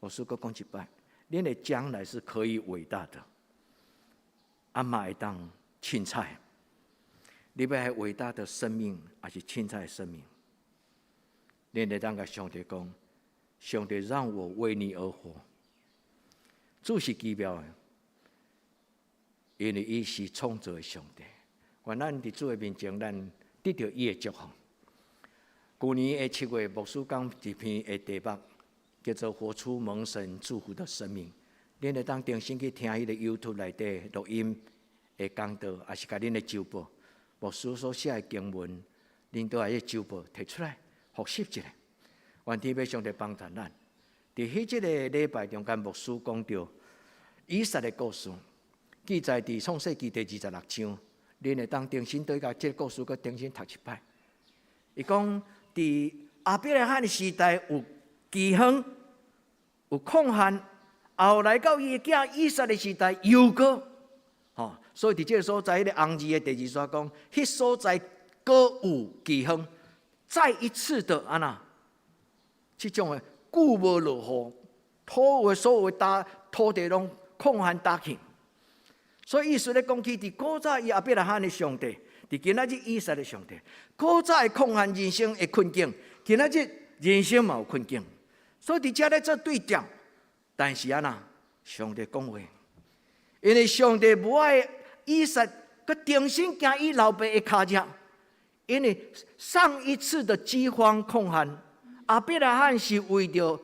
我说过讲一摆，恁的将来是可以伟大的。阿妈会当凊彩，你要系伟大的生命，还是凊彩的生命？恁会当甲上帝讲：上帝让我为你而活。主是奇妙的，因为伊是创造的上帝。愿咱伫主的面前，咱得到伊的祝福。去年的7月，牧师讲一篇的题目，叫做“活出蒙神祝福的生命”。恁会当定心去听迄个 YouTube 内底录音的讲道，也是甲恁的周报。牧师所写的经文，恁都爱迄周报摕出来复习一下。愿天父上帝帮助咱。伫迄个礼拜中间，牧师讲到以撒的故事，记载伫创世纪第26章。恁会当重新对甲这个故事，佮重新读一摆。伊讲伫亚伯拉罕的时代有饥荒，有空旱，后来到伊的囝以撒的时代又过。所以伫这个所在，迄个红字的第二节讲，迄所在搁有饥荒，再一次的安那，这种的。久无落雨，土的所有土地拢空旱打去，所以意思咧讲起，伫古早亚伯拉罕的上帝，伫今仔日以撒的上帝，古早的空旱人生的困境，今仔日人生嘛有困境，所以伫遮咧做对调。但是安那，上帝讲话，因为上帝无爱以撒，佮重新行伊老爸的脚迹，因为上一次的饥荒空旱。亚伯拉罕是为着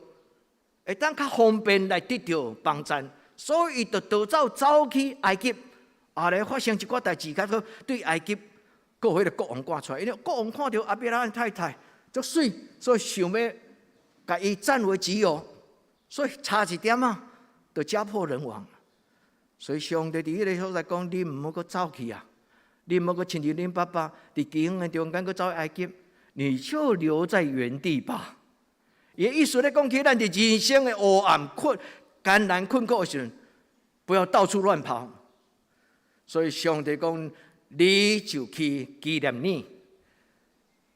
会当较方便来得到帮助，所以就走去埃及。后来发生一寡代志，甲说对埃及各迄个国王赶出来，因为国王看到亚伯拉罕太太足水，所以想要甲伊占为己有，所以差一点啊，就家破人亡。所以上帝伫迄个所在讲：你毋好阁走去啊！你毋好阁亲像恁爸爸伫饥荒的中间阁走埃及。你就留在原地吧。也意思咧讲起，咱伫人生的黑暗、艰难、困苦的时候，不要到处乱跑。所以上帝讲，你就去纪念你。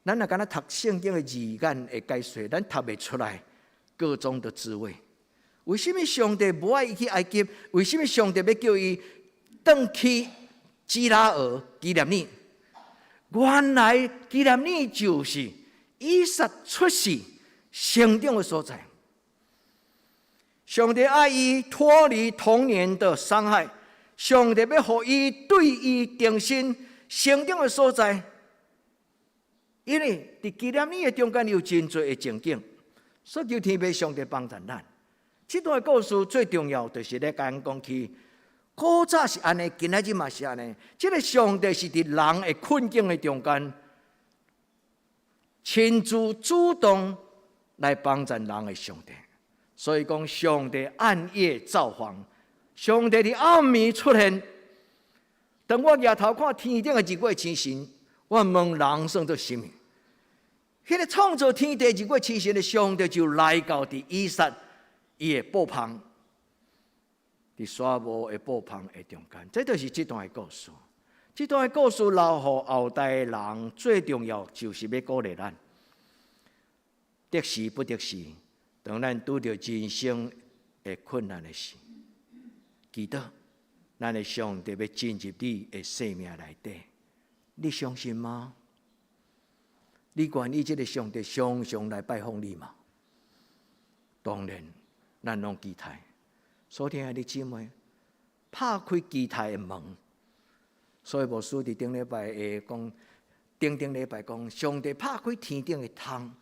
咱若敢若读圣经的字眼会解说，咱读袂出来各种的滋味。为什么上帝不爱伊去埃及？为什么上帝要叫伊回去基拉尔纪念你？原来纪念你就是以撒出世成长的所在。上帝爱伊脱离童年的伤害，上帝要互伊对伊重新成长的所在。因为伫纪念你的中间有真多的情景，所以求天父上帝帮助咱。这段故事最重要就是咧，甲咱讲起古早是安尼，今仔日嘛是安尼。这个上帝是伫人的困境的中间，亲自主动来帮助人的上帝。所以讲，上帝暗夜造访，上帝伫暗暝出现。当我抬头看天顶的日月星辰，我问人算做什么？迄个创造天地日月星辰的上帝就来到伫以撒伊的步旁。伫沙漠的步旁的中间，这就是这段的故事。这段的故事留予后代的人，最重要就是要鼓励咱，得时不得时，当咱拄着人生的困难的时，记得咱的上帝要进入你的生命内底，你相信吗？你愿意这个上帝常常来拜访你吗？当然，咱拢期待。所听的姊妹，拍开期待的门。所以牧师伫顶礼拜会讲，顶礼拜讲，上帝拍开天顶的窗，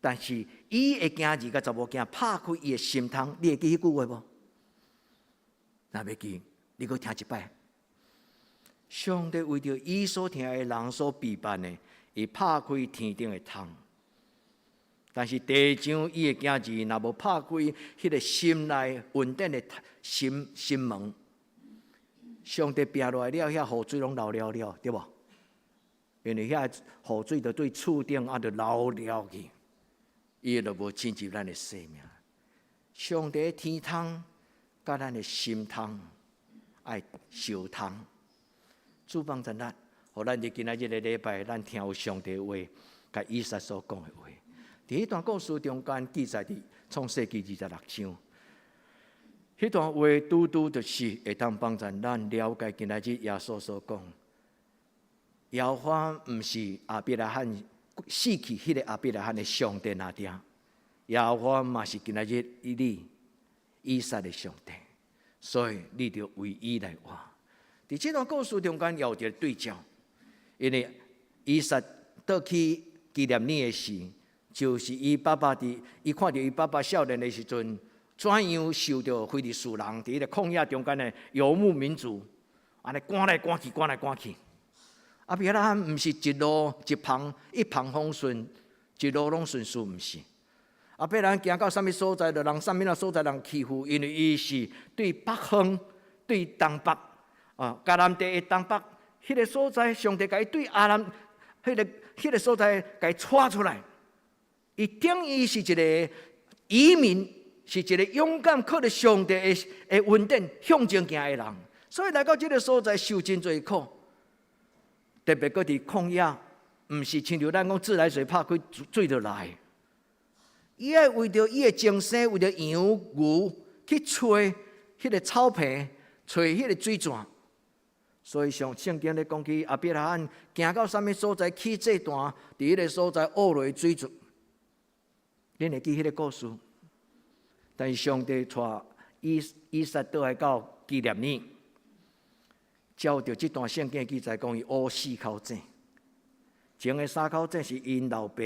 但是伊会惊二甲查某囝拍开伊的心窗。你会记迄句话无？若袂记，你搁听一摆。上帝为着伊所听的人所备办的，伊拍开天顶的窗。但是地上伊的囝儿若无拍开迄个心内稳定的心门，上帝拼落来了，遐雨水拢流了，对无？因为遐雨水就对厝顶就流了去，伊就无进入咱的生命。上帝的天窗甲咱的心窗爱相通，主帮助咱，互咱伫今仔日的礼拜，咱听有上帝的话，甲以撒所讲的话。伫迄段故事中间记载伫创世纪26章，迄段话拄拄就是会当帮助咱了解今仔日耶稣所讲，耶和华毋是亚伯拉罕死去迄个亚伯拉罕的上帝那点，耶和华嘛是今仔日你以撒的上帝，所以你着为伊来活。伫这段故事中间有一个对照，因为以撒倒去纪念你的事。就是伊爸爸伊看到伊爸爸少年的时阵，怎样受到非利士人伫迄个旷野中间的游牧民族，安尼赶来赶去。亚伯拉罕毋是一路一旁风顺，一路拢顺遂，毋是。亚伯拉罕行到啥物所在，就人啥物所在人欺负，因为伊是对北方、对东北迦南地的东北迄个所在，上帝甲伊对阿南迄个所在甲伊带出来。伊等于是一个移民，是一个勇敢靠着上帝的稳定向前行的人，所以来到这个所在受真侪苦，特别搁伫旷野，毋是亲像咱讲自来水拍开水就来，伊爱为着伊的精神，为着羊牛去找迄个草皮，找迄个水泉。所以上圣经咧讲起亚伯拉罕行到啥物所在起这段，伫迄个所在挖落水泉。恁会记迄个故事？但是上帝带以撒倒来到纪念日，照着这段圣经记载讲，伊挖4口井，前的3口井是因老爸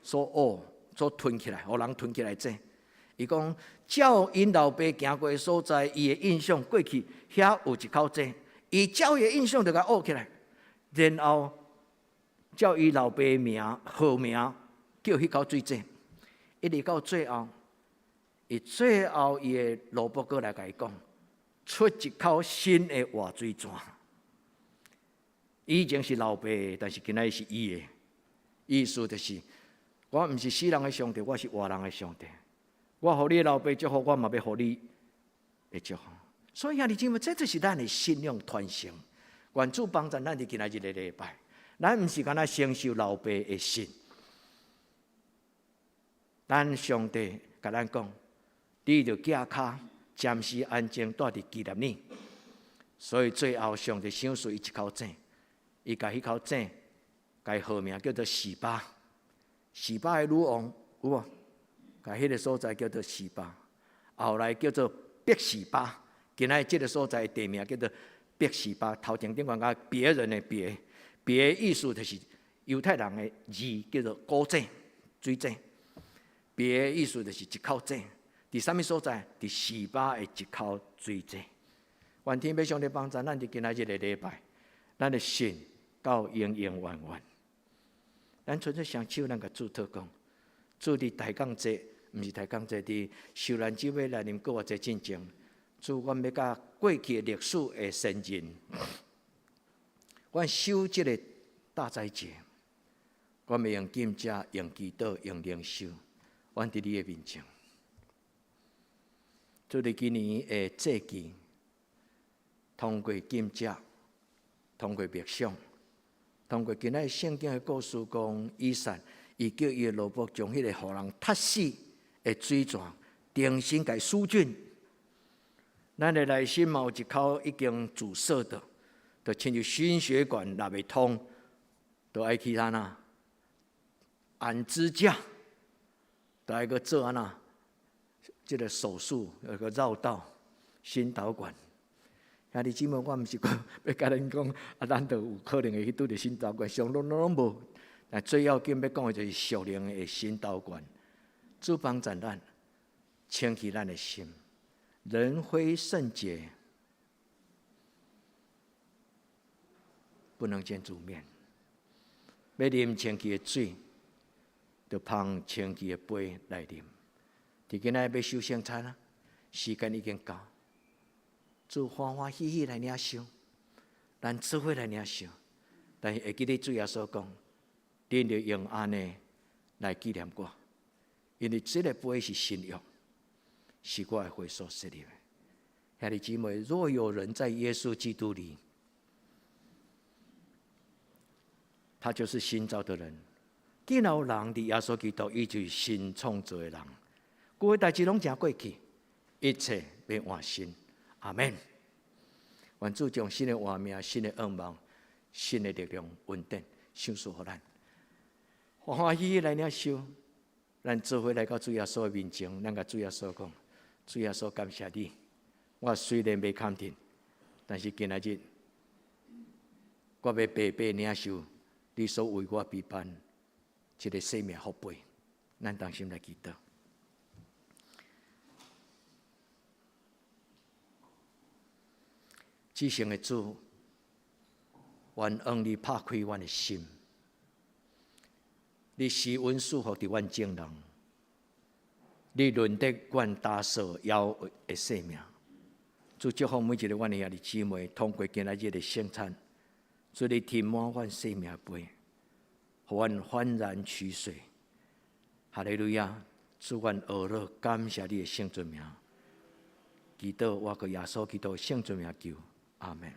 所挖所吞起来，互人吞起来井。伊讲照因老爸行过的所在，伊的印象过去遐有1口井，伊照伊的印象就甲挖起来，然后照伊老爸名号名叫迄口水井。一直到最后，伊的罗伯哥来甲伊讲，出1口新的活水泉。以前是老爸的，但是今仔是伊的。意思就是，我毋是死人的上帝，我是活人的上帝。我互你老爸祝福，我嘛要互你的祝福。所以兄弟姊妹，这就是咱的信仰传承。愿主帮助咱伫今仔日的礼拜，咱毋是干那承受老爸的信。咱上帝甲咱讲，你着架脚暂时安静住伫纪念日，所以最后上帝赏赐伊1口井，伊甲迄口井，甲伊号名叫做示巴，示巴的女王有无？甲迄个所在叫做示巴，后来叫做别示巴，今仔这个所在的地名叫做别示巴。头前顶讲别人的别，别的意思就是犹太人的字叫做古井、水井。别的意思就是1口井，伫啥物所在？伫示巴的1口水井。愿天父上帝帮助咱伫今仔日的礼拜，咱的信到永永远远。咱纯粹双手，咱甲主祷讲，主伫大港节，毋是大港节，伫受难之尾来临过偌济进程。主，阮要甲过去的历史的先人，阮守即个大斋节，阮要用金遮、用祈祷、用灵修，阮伫你的面前。主伫今年的祭期，通过金遮，通过默想，通过今仔圣经的故事讲，以撒伊叫伊的老婆将迄个互人踢死的水泉，重新甲疏浚。咱的内心嘛有一口已经阻塞的，就亲像心血管若袂通，就爱去安那按支架，就爱个做安那，即个手术有个绕道心导管。兄弟姊妹，我毋是讲要甲恁讲，咱就有可能会去拄着心导管，上拢无。但最要紧要讲的就是属灵的心导管，主帮助咱清起咱的心。人非圣洁，不能见主面。要啉清气的水，就捧清气的杯来啉。伫今仔要收圣餐啊，时间已经到，主欢欢喜喜来领受，咱做伙来领受。但是会记得主耶稣讲，恁着用安尼来纪念我，因为这个杯是新约。是我的会所设立的，兄弟姊妹，若有人在耶稣基督里，他就是新造的人。既然有人伫耶稣基督，伊就是新创造的人。过去代志拢成过去，一切变换新。阿门。愿主将新的画面、新的愿望、新的力量、稳定，赏赐予咱，欢欢喜喜来领受。咱做伙来到主耶稣的面前，咱甲主耶稣讲。主耶稣，感谢你。我虽然未看见，但是今仔日，我要白白领受你所为我备办这个生命福杯。咱同心来祈祷。至圣的主，愿用你拍开阮的心，你施恩赐福伫阮众人。你论得阮打扫妖的生命，主祝福每一个阮的兄弟姊妹，通过今仔日的圣餐，主你填满阮生命杯，互阮焕然取水。哈利路亚！主阮俄勒感谢你的圣尊名，祈祷我个耶稣基督圣尊名求，阿门。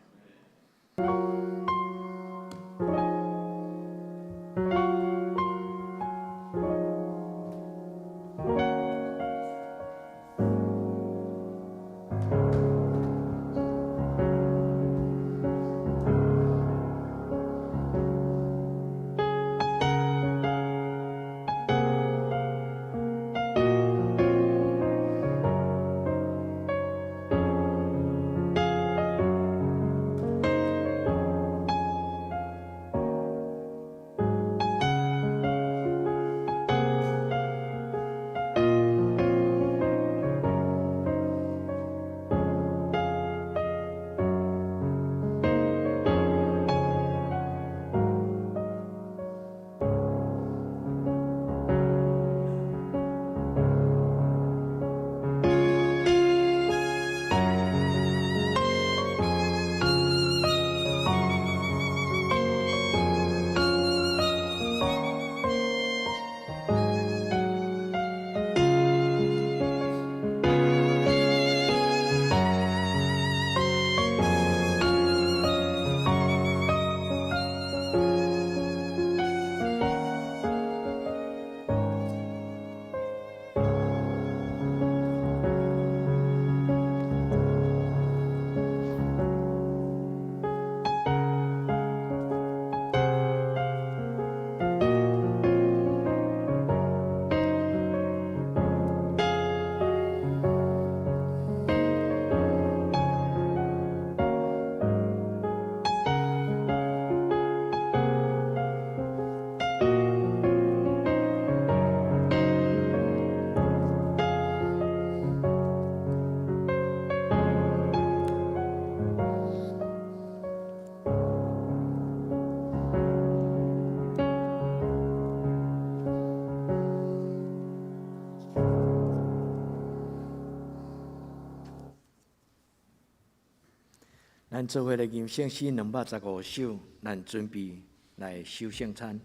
咱做伙来吟圣诗215首，咱准备来守圣餐。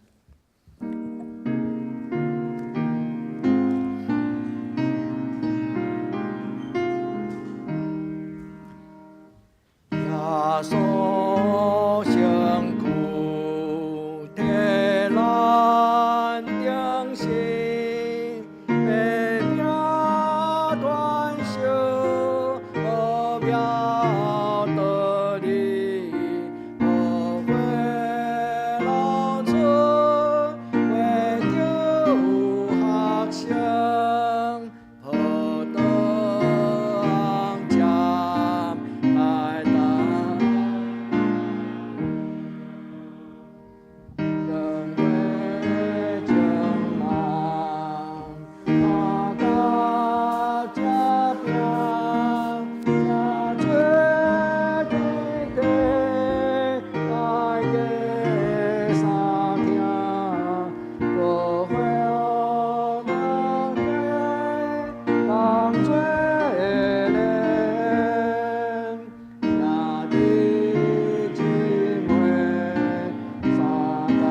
耶稣辛苦替咱定死，为命断寿，何必得你？何为老春，为救学生，何得昂将来当？人为情郎，哪个家病？家最的地，爱给三听，不会能给当罪人，那的姊妹三个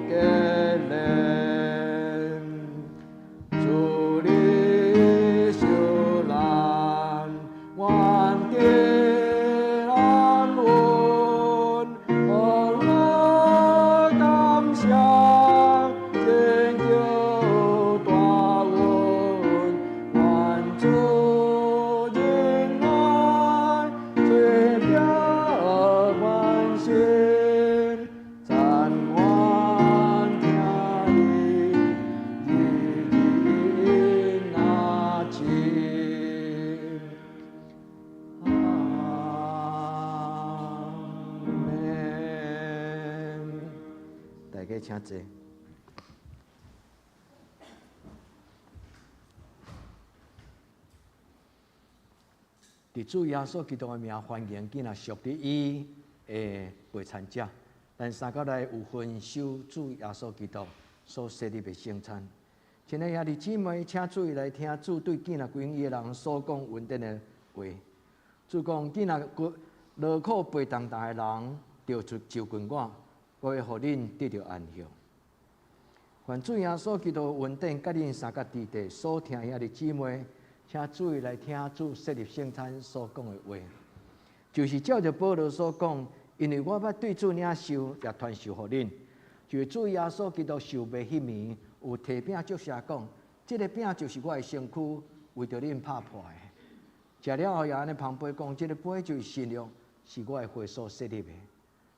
给人。主你修兰，万地安稳，我乐感谢，拯救大恩，万主仁爱，最表关心，赞愿听你日日那情。阿门。大家请坐。伫主耶稣基督的名，欢迎今仔属伫伊的陪餐者，咱三个来有份守主耶稣基督所设立的圣餐。亲爱兄弟姊妹，请注意来听主对今仔归伊的人所讲稳定的话。主讲今仔劳苦背重担的人，着就近我，我会互恁得到安息。愿主耶稣基督稳定甲恁三个弟弟所听兄弟姊妹。请注意来听主设立圣餐所讲的话，就是照着保罗所讲，因为我捌对主领受，也传授互恁，就是主耶稣基督受卖迄暝，有摕饼祝谢讲，这个饼就是我的身躯，为着恁拍破的。食了后也安尼旁边讲，这个杯就是新约，是我的血所设立的。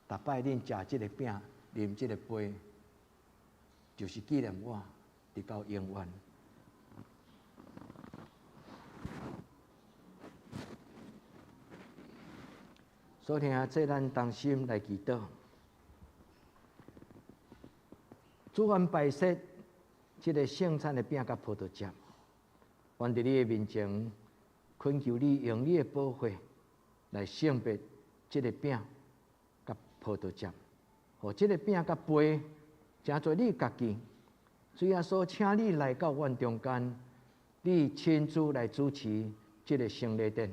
逐摆恁食这个饼，啉这个杯，就是纪念我，直到永远。所听这咱同心来祈祷，主愿摆设这个圣餐的饼甲葡萄汁，愿伫你的面前恳求你用你的宝血来圣别这个饼甲葡萄汁，互这个饼甲杯成做你家己。主耶稣，请你来到阮中间，你亲自来主持这个圣礼典，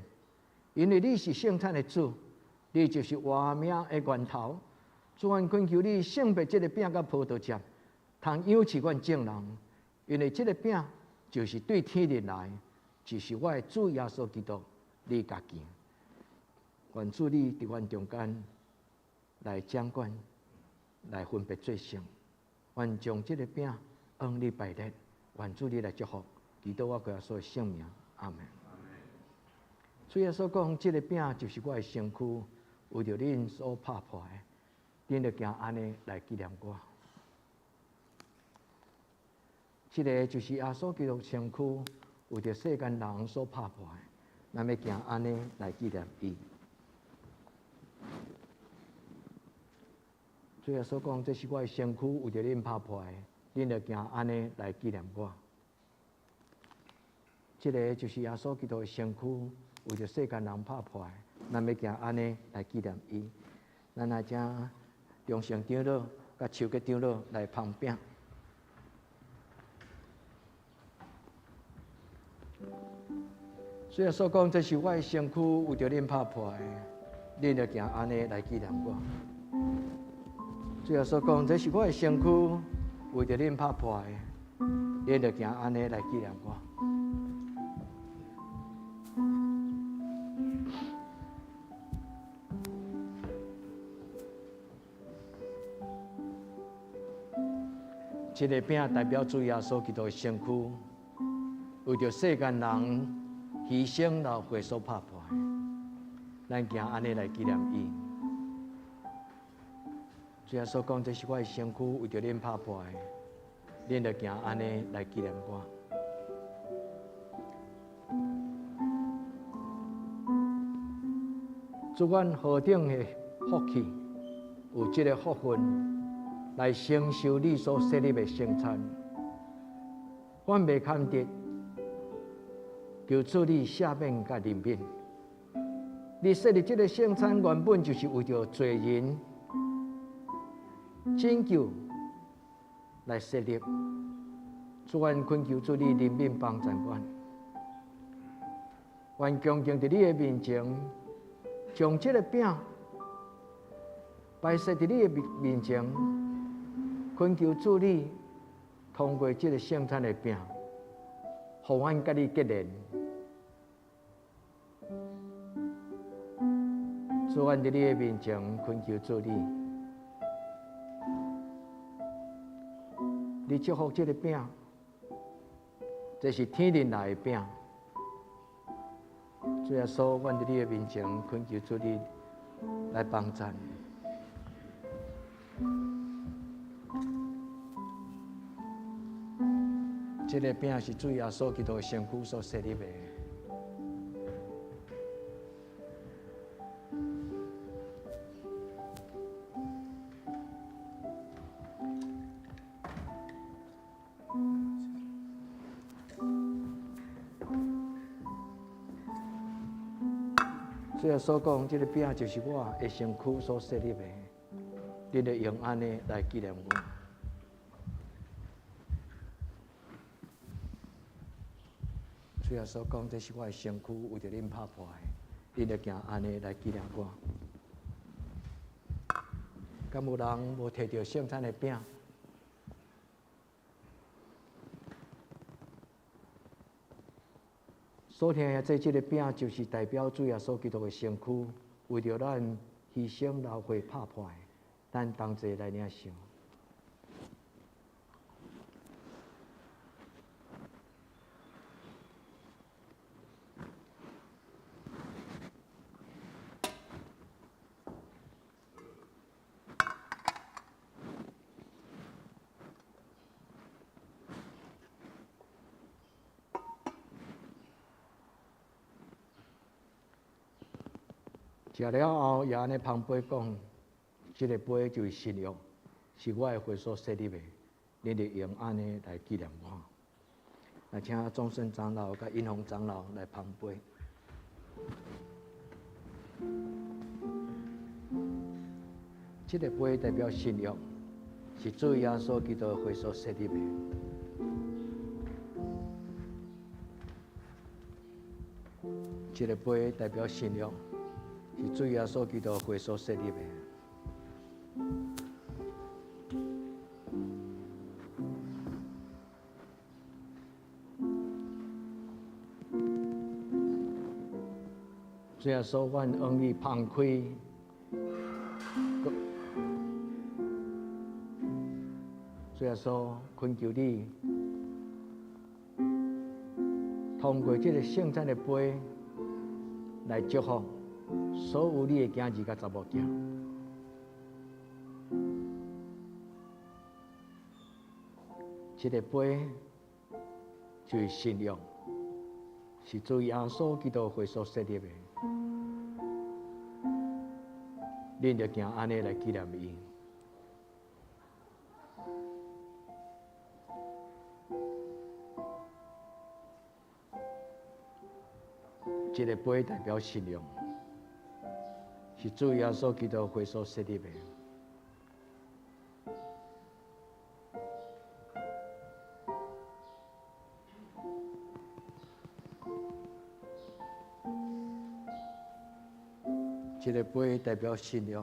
因为你是圣餐的主。你就是活命的源头，主愿恳求你圣别这个饼甲葡萄汁，通养起阮众人，因为这个饼就是对天而来，就是我的主耶稣基督，你家己。愿主你伫阮中间来掌管，来分别做圣，愿将这个饼往你摆列，愿主你来祝福，祈祷我耶稣的圣名，阿门。主耶稣讲，这个饼就是我的身躯。为着恁所拍破的，恁就行安尼来纪念我。这个就是耶稣基督身躯，为着世间人所拍破的，咱要行安尼来纪念伊。主耶稣讲，这是我的身躯，为着恁拍破的，恁就行安尼来纪念我。这个就是耶稣基督的身躯，为着世间人拍破的。咱要行安尼来纪念伊，咱来将中圣长老甲手结长老来旁饼。虽然所讲这是我的身躯，为着恁拍破的，恁着行安尼来纪念我。主耶稣讲，这是我的身躯，为着恁拍破的，恁着行安尼来纪念我。这个饼代表主耶稣基督的身躯，为着世间人牺牲流血所拍破的，咱行安尼来纪念伊。主耶稣讲，这是我的身躯，为着恁拍破的，恁着行安尼来纪念我。祝愿何等的福气，有这个福分。来承受你所设立的圣餐，我未看得，求主你赦免甲怜悯。你设立这个圣餐原本就是为着罪人拯救来设立，主愿恳求主你怜悯帮助我，愿恭敬在你的面前，将这个饼摆设在你的面前。恳求主你通过这个圣餐的饼，互阮甲你结连。主，阮在你的面前恳求主你，你祝福这个饼，这是天灵来的饼。主耶稣，阮在你的面前恳求主你来帮助。这个饼是主耶稣基督的身躯所设立的。主耶稣讲，这个饼就是我的身躯所设立的，你得用安尼来纪念我。主耶稣讲，这是我的身躯，为着恁拍破的，恁着行安尼来纪念我。敢有人无摕到圣餐的饼？所听的这个饼，就是代表主耶稣基督的身躯，为着咱牺牲流血拍破的，咱同齐来领受。食了后，也安尼旁杯讲，这个杯就是新约，是我的血所设立的，你得用安尼来纪念我。来，请众圣长老甲印红长老来旁杯。这个杯代表新约，是主耶稣基督的血所设立的。这个杯代表新约。是主耶稣基督的血所设立的。主耶稣，阮愿意放开，主耶稣，恳求你，通过这个圣餐的杯来祝福。所有你的囝儿甲查某囝，这个杯就是信仰，是主耶稣基督会所设立的。恁着行安尼来纪念伊。这个杯代表信仰。是主耶稣基督会所设立的。这个杯代表信约，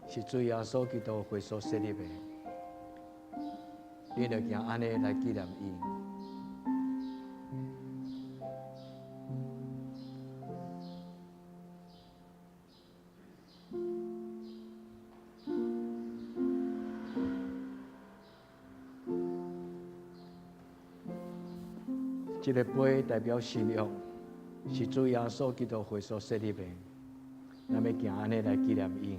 是主耶稣基督血所设立的。你着行安尼来纪念伊。这个杯代表信约，是主耶稣基督血所设立的。咱要行安尼来纪念伊。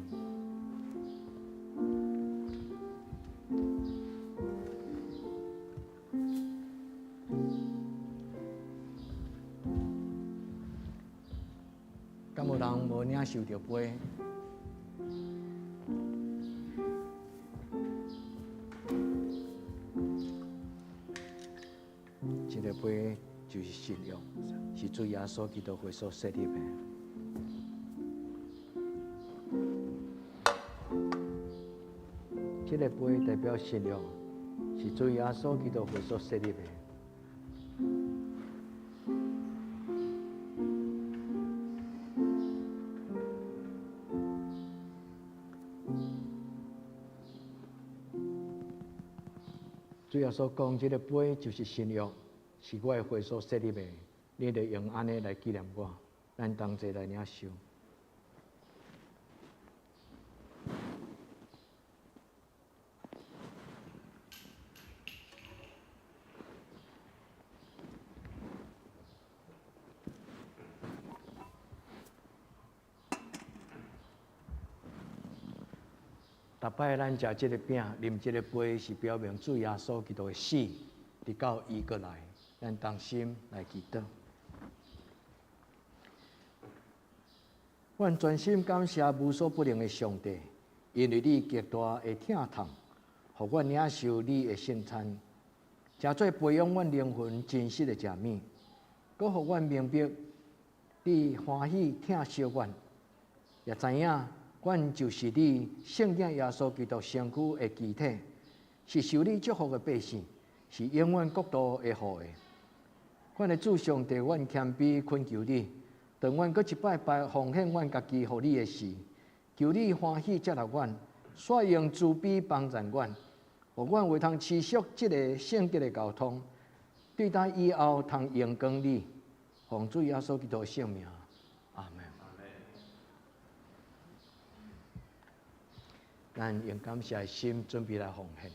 敢有人无领受着杯？这个杯就是信约，是主耶稣基督血所设立的。这个杯代表信约，是主耶稣基督血所设立的。主耶稣讲，这个杯就是信约，是我的血所设立的。你得用安尼来纪念我，咱同齐来领受。逐摆咱食这个饼、啉这个杯，是表明主耶稣基督的死，直到伊过来，咱同心来祈祷。阮全心感谢无所不能的上帝，因为你极大的疼痛，互阮领受你的圣餐，诚做培养阮灵魂真实的食物，搁互阮明白你欢喜疼惜阮，也知影。阮就是你圣子耶稣基督身躯的肢体，是受你祝福的百姓，是永远国度的后裔。阮的主上帝，阮谦卑恳求你，当阮搁一摆摆奉献阮家己互你的事，求你欢喜接纳阮，率用慈悲帮助阮，互阮会通持续这个圣洁的交通，对待以后通荣光你，奉主耶稣基督的圣名，阿门。咱用感谢的心准备来奉献。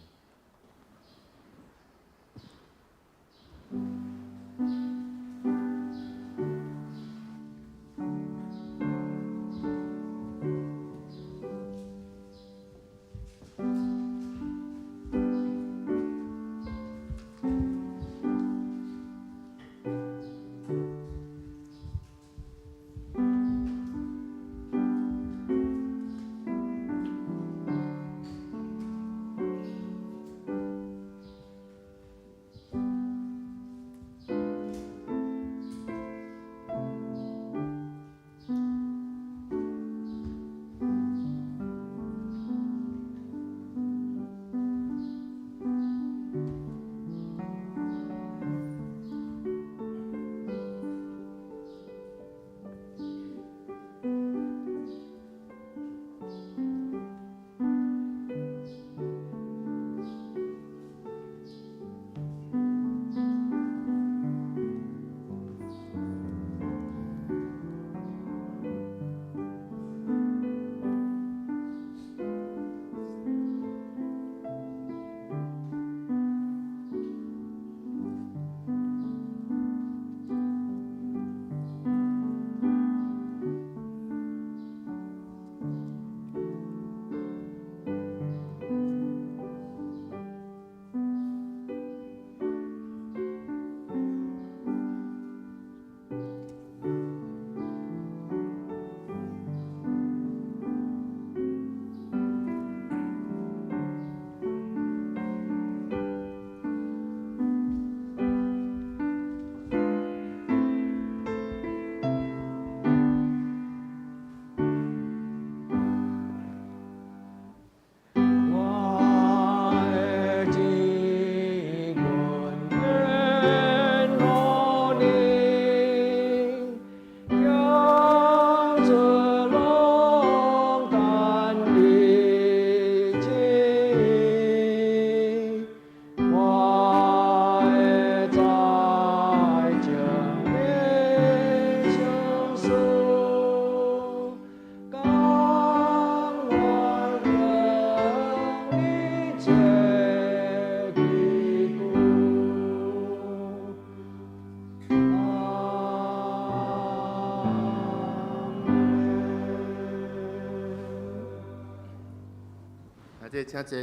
者请坐，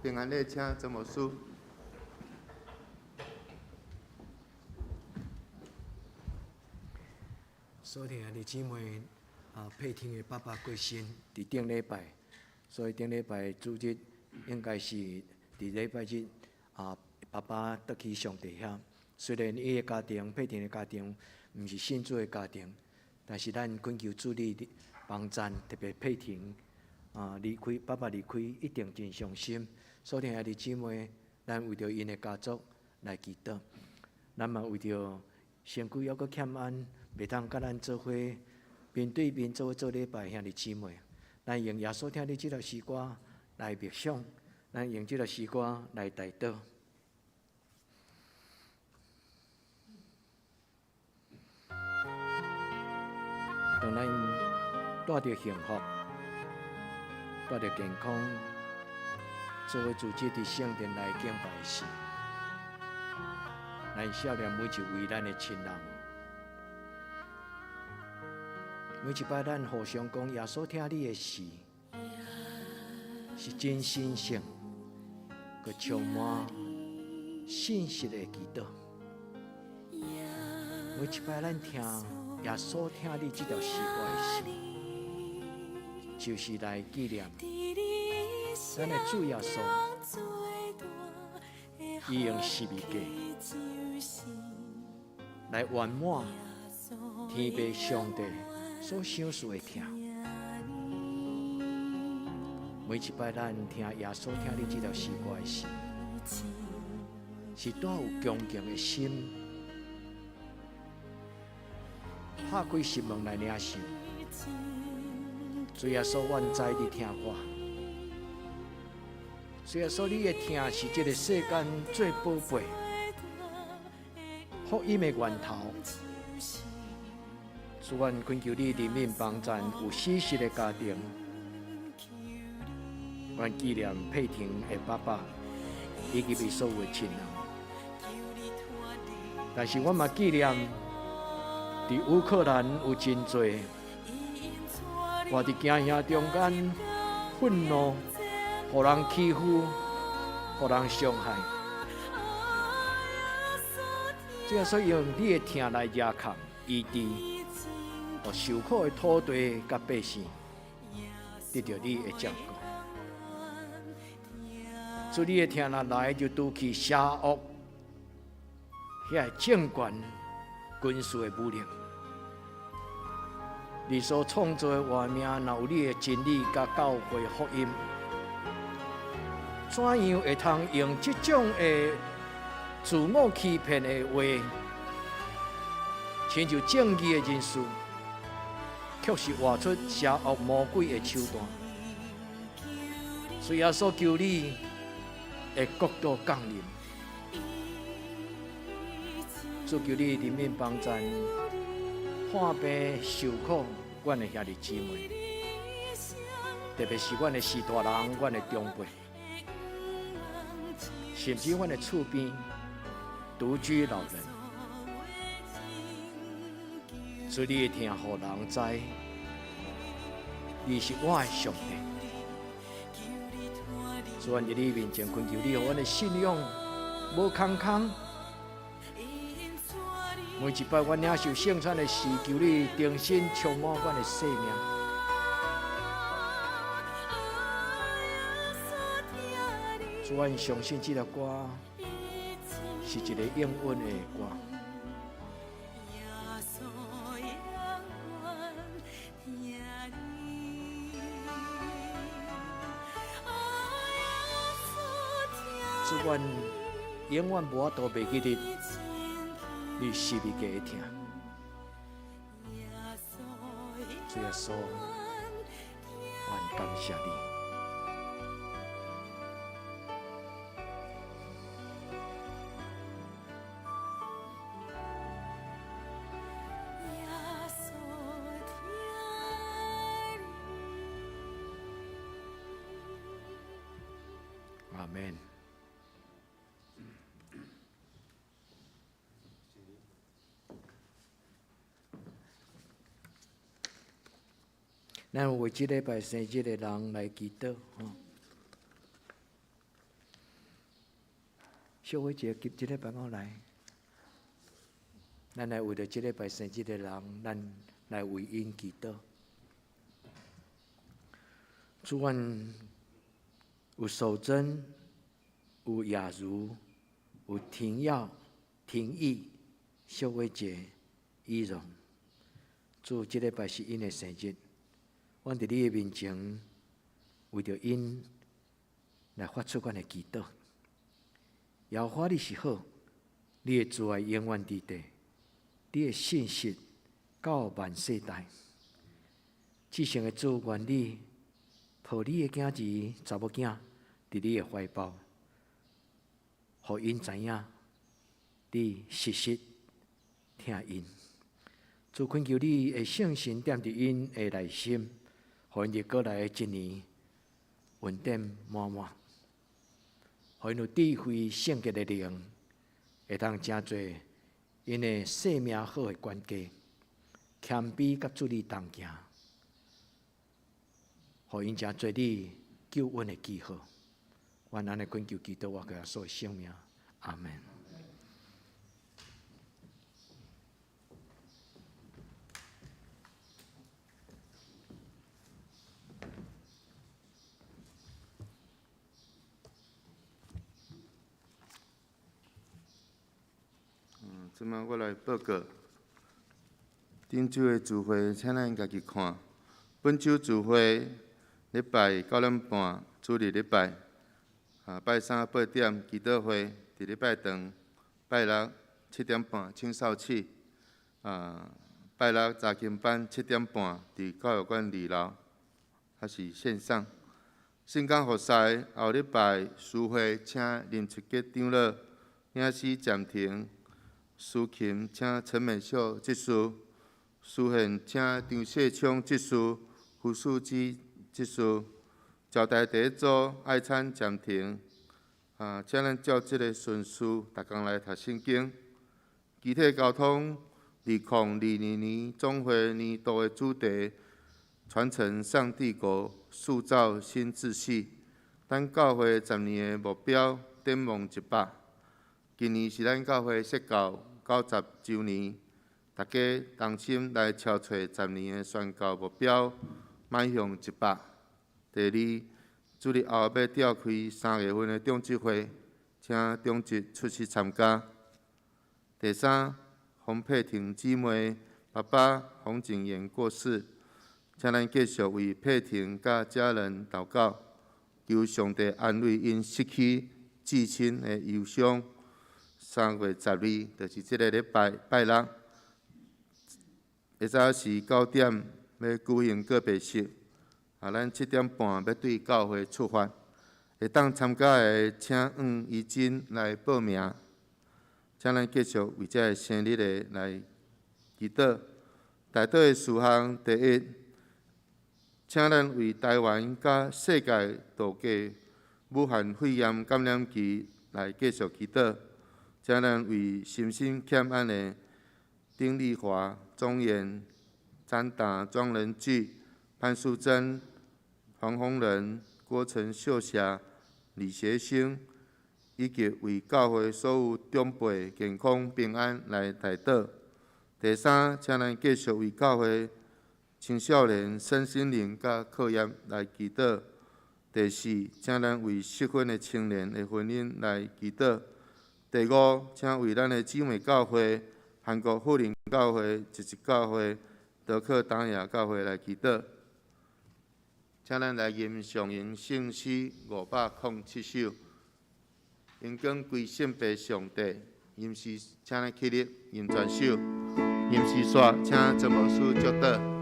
平安礼请曾牧师。所听的姊妹佩婷的爸爸过身，伫顶礼拜，所以顶礼拜主日应该是伫礼拜日爸爸得去上帝遐。虽然伊的家庭佩婷的家庭毋是信主的家庭，但是咱恳求主你帮赞，特别佩婷离开爸爸离开，一定真伤心。所听的姊妹，咱为着因的家族来祈祷，咱嘛为着身躯还阁欠安。袂通甲咱做伙面对面做礼拜，兄弟姊妹，咱用耶稣听你即条诗歌来默想，咱用即条诗歌来代祷。当咱带着幸福、带着健康，做伙组织伫圣殿来敬拜时，咱少年每一位咱的亲人。每一摆咱互相讲耶稣听你的事，是真神圣，佮充满信息的祈祷。每一摆咱听耶稣听你这条诗歌的时，就是来纪念咱的主耶稣，伊用十字架来圆满天父上帝所想事的听，每一摆咱听耶稣听你这条诗歌的时，是带有恭敬的心，拍开心门来领受。主耶稣，愿知你听我。主耶稣，你的听是这个世间最宝贝、福音的源头。主，愿恳求你怜悯帮赞有死失的家庭，愿纪念佩婷的爸爸以及伊所有的亲人。但是，我嘛纪念伫乌克兰有真侪活伫惊吓中间，愤怒，互人欺负，互人伤害。主要说用你的听来压扛医治。互受苦的土地甲百姓得到你的照顾，主你的听若来就拄去邪恶，遐政权、军事的武力，你所创造的画面，若有你的真理甲教会福音，怎样会通用这种的自我欺骗的话，亲像正义的人士？却是画出邪恶魔鬼的手段，所以耶稣求你的国度降临，主求你怜悯帮赞，看病受苦，阮的兄弟姊妹，特别是阮的士大人、阮的长辈，甚至阮的厝边独居老人。主你听，互人知，你是我的上帝。主，阮伫你面前恳求你，互阮的信仰无空空。每一摆阮领受圣餐的时，求你重新充满阮的生命。主，阮相信这条歌是一个应允的歌。主，阮永远无法度袂记得你十字架的听。主耶稣，阮感谢你。阿门。咱为这礼拜生日的人来祈祷，小伟节即礼拜我来，咱来为着即礼拜生日的人，咱来为因祈祷。主愿有守贞，有雅茹，有庭耀、庭义、小伟节、仪容。主即礼拜是因的生日，阮伫你的面前，为着因来发出阮的祈祷。耶和华你是好，你的慈爱永远伫地，你的信实到万世代。至圣的主，愿你抱你的囝儿、查某囝伫你的怀抱，互因知影你实实听因。主恳求你的圣神踮伫因的内心，互因伫过来的一年稳定满满。互因有智慧、圣洁的灵，会当真侪因的生命好的关键，谦卑甲主你同行，互因真侪你救恩的记号。愿安尼恳求祈祷，我给耶稣的圣名，阿门。即摆我来报告，顶周的聚会，请咱家己看。本周聚会，礼拜9点半，主日礼拜，拜三8点祈祷会，伫礼拜堂，拜六7点半青少市，拜六查经班7点半伫教育馆2楼，还是线上。圣港服侍后礼拜书会，请林出吉长老、领事暂停。司琴请陈美秀执事，司宪请张世昌执事，胡素基执事。招待第一组爱餐暂停，请咱照这个顺序，逐工来读圣经。集体交通2022年总会年度的主题：传承上帝国，塑造新秩序。咱教会10年的目标展望100。今年是咱教会设教90周年，大家同心来敲找10年的宣教目标，迈向100。第二，主日后要召开3月份的中职会，请中职出席参加。第三，洪佩婷姊妹爸爸洪景言过世，请咱继续为佩婷甲家人祷告，求上帝安慰因失去至亲的忧伤。3月12日，就是这个礼拜拜六，下早是9点要举行告别式，咱7点半要对教会出发。会当参加的，请按遗嘱来报名。请咱继续为这个生日的来祈祷。大岛的事项第一，请咱为台湾甲世界度过武汉肺炎感染期来继续祈祷。请咱为心心欠安的丁丽华、庄严、张达、庄仁聚、潘淑珍、黄宏仁、郭陈秀霞、李学兴，以及为教会所有长辈健康平安来代祷。第三，请咱继续为教会青少年身心灵甲课业来祈祷。第四，请咱为适婚的青年的婚姻来祈祷。第五，请为咱的姊妹教会、韩国福林教会、日日教会、德克达雅教会来祈祷。请咱来吟上吟圣诗507首，因讲归圣父上帝。吟诗，请咱起立吟全首。吟诗煞，请曾牧师祝祷。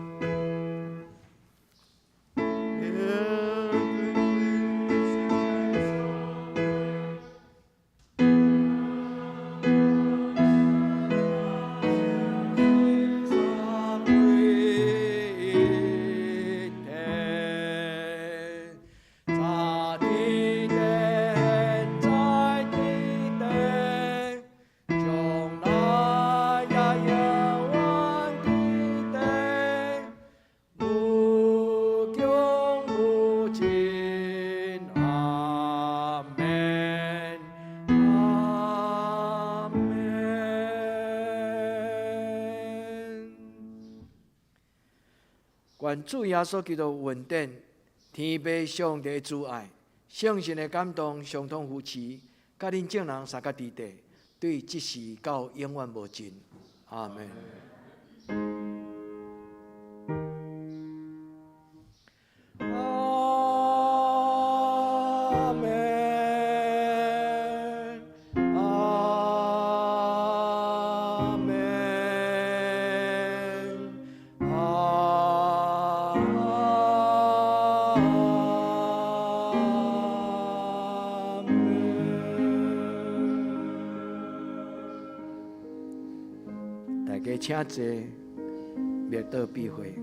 愿主耶稣基督恩典、天父上帝的主爱、圣神的感动，相通扶持，甲恁众人三甲伫地，对即时到永远无尽。阿门。阿门。阿门。阿门。大家请坐，灭道避讳。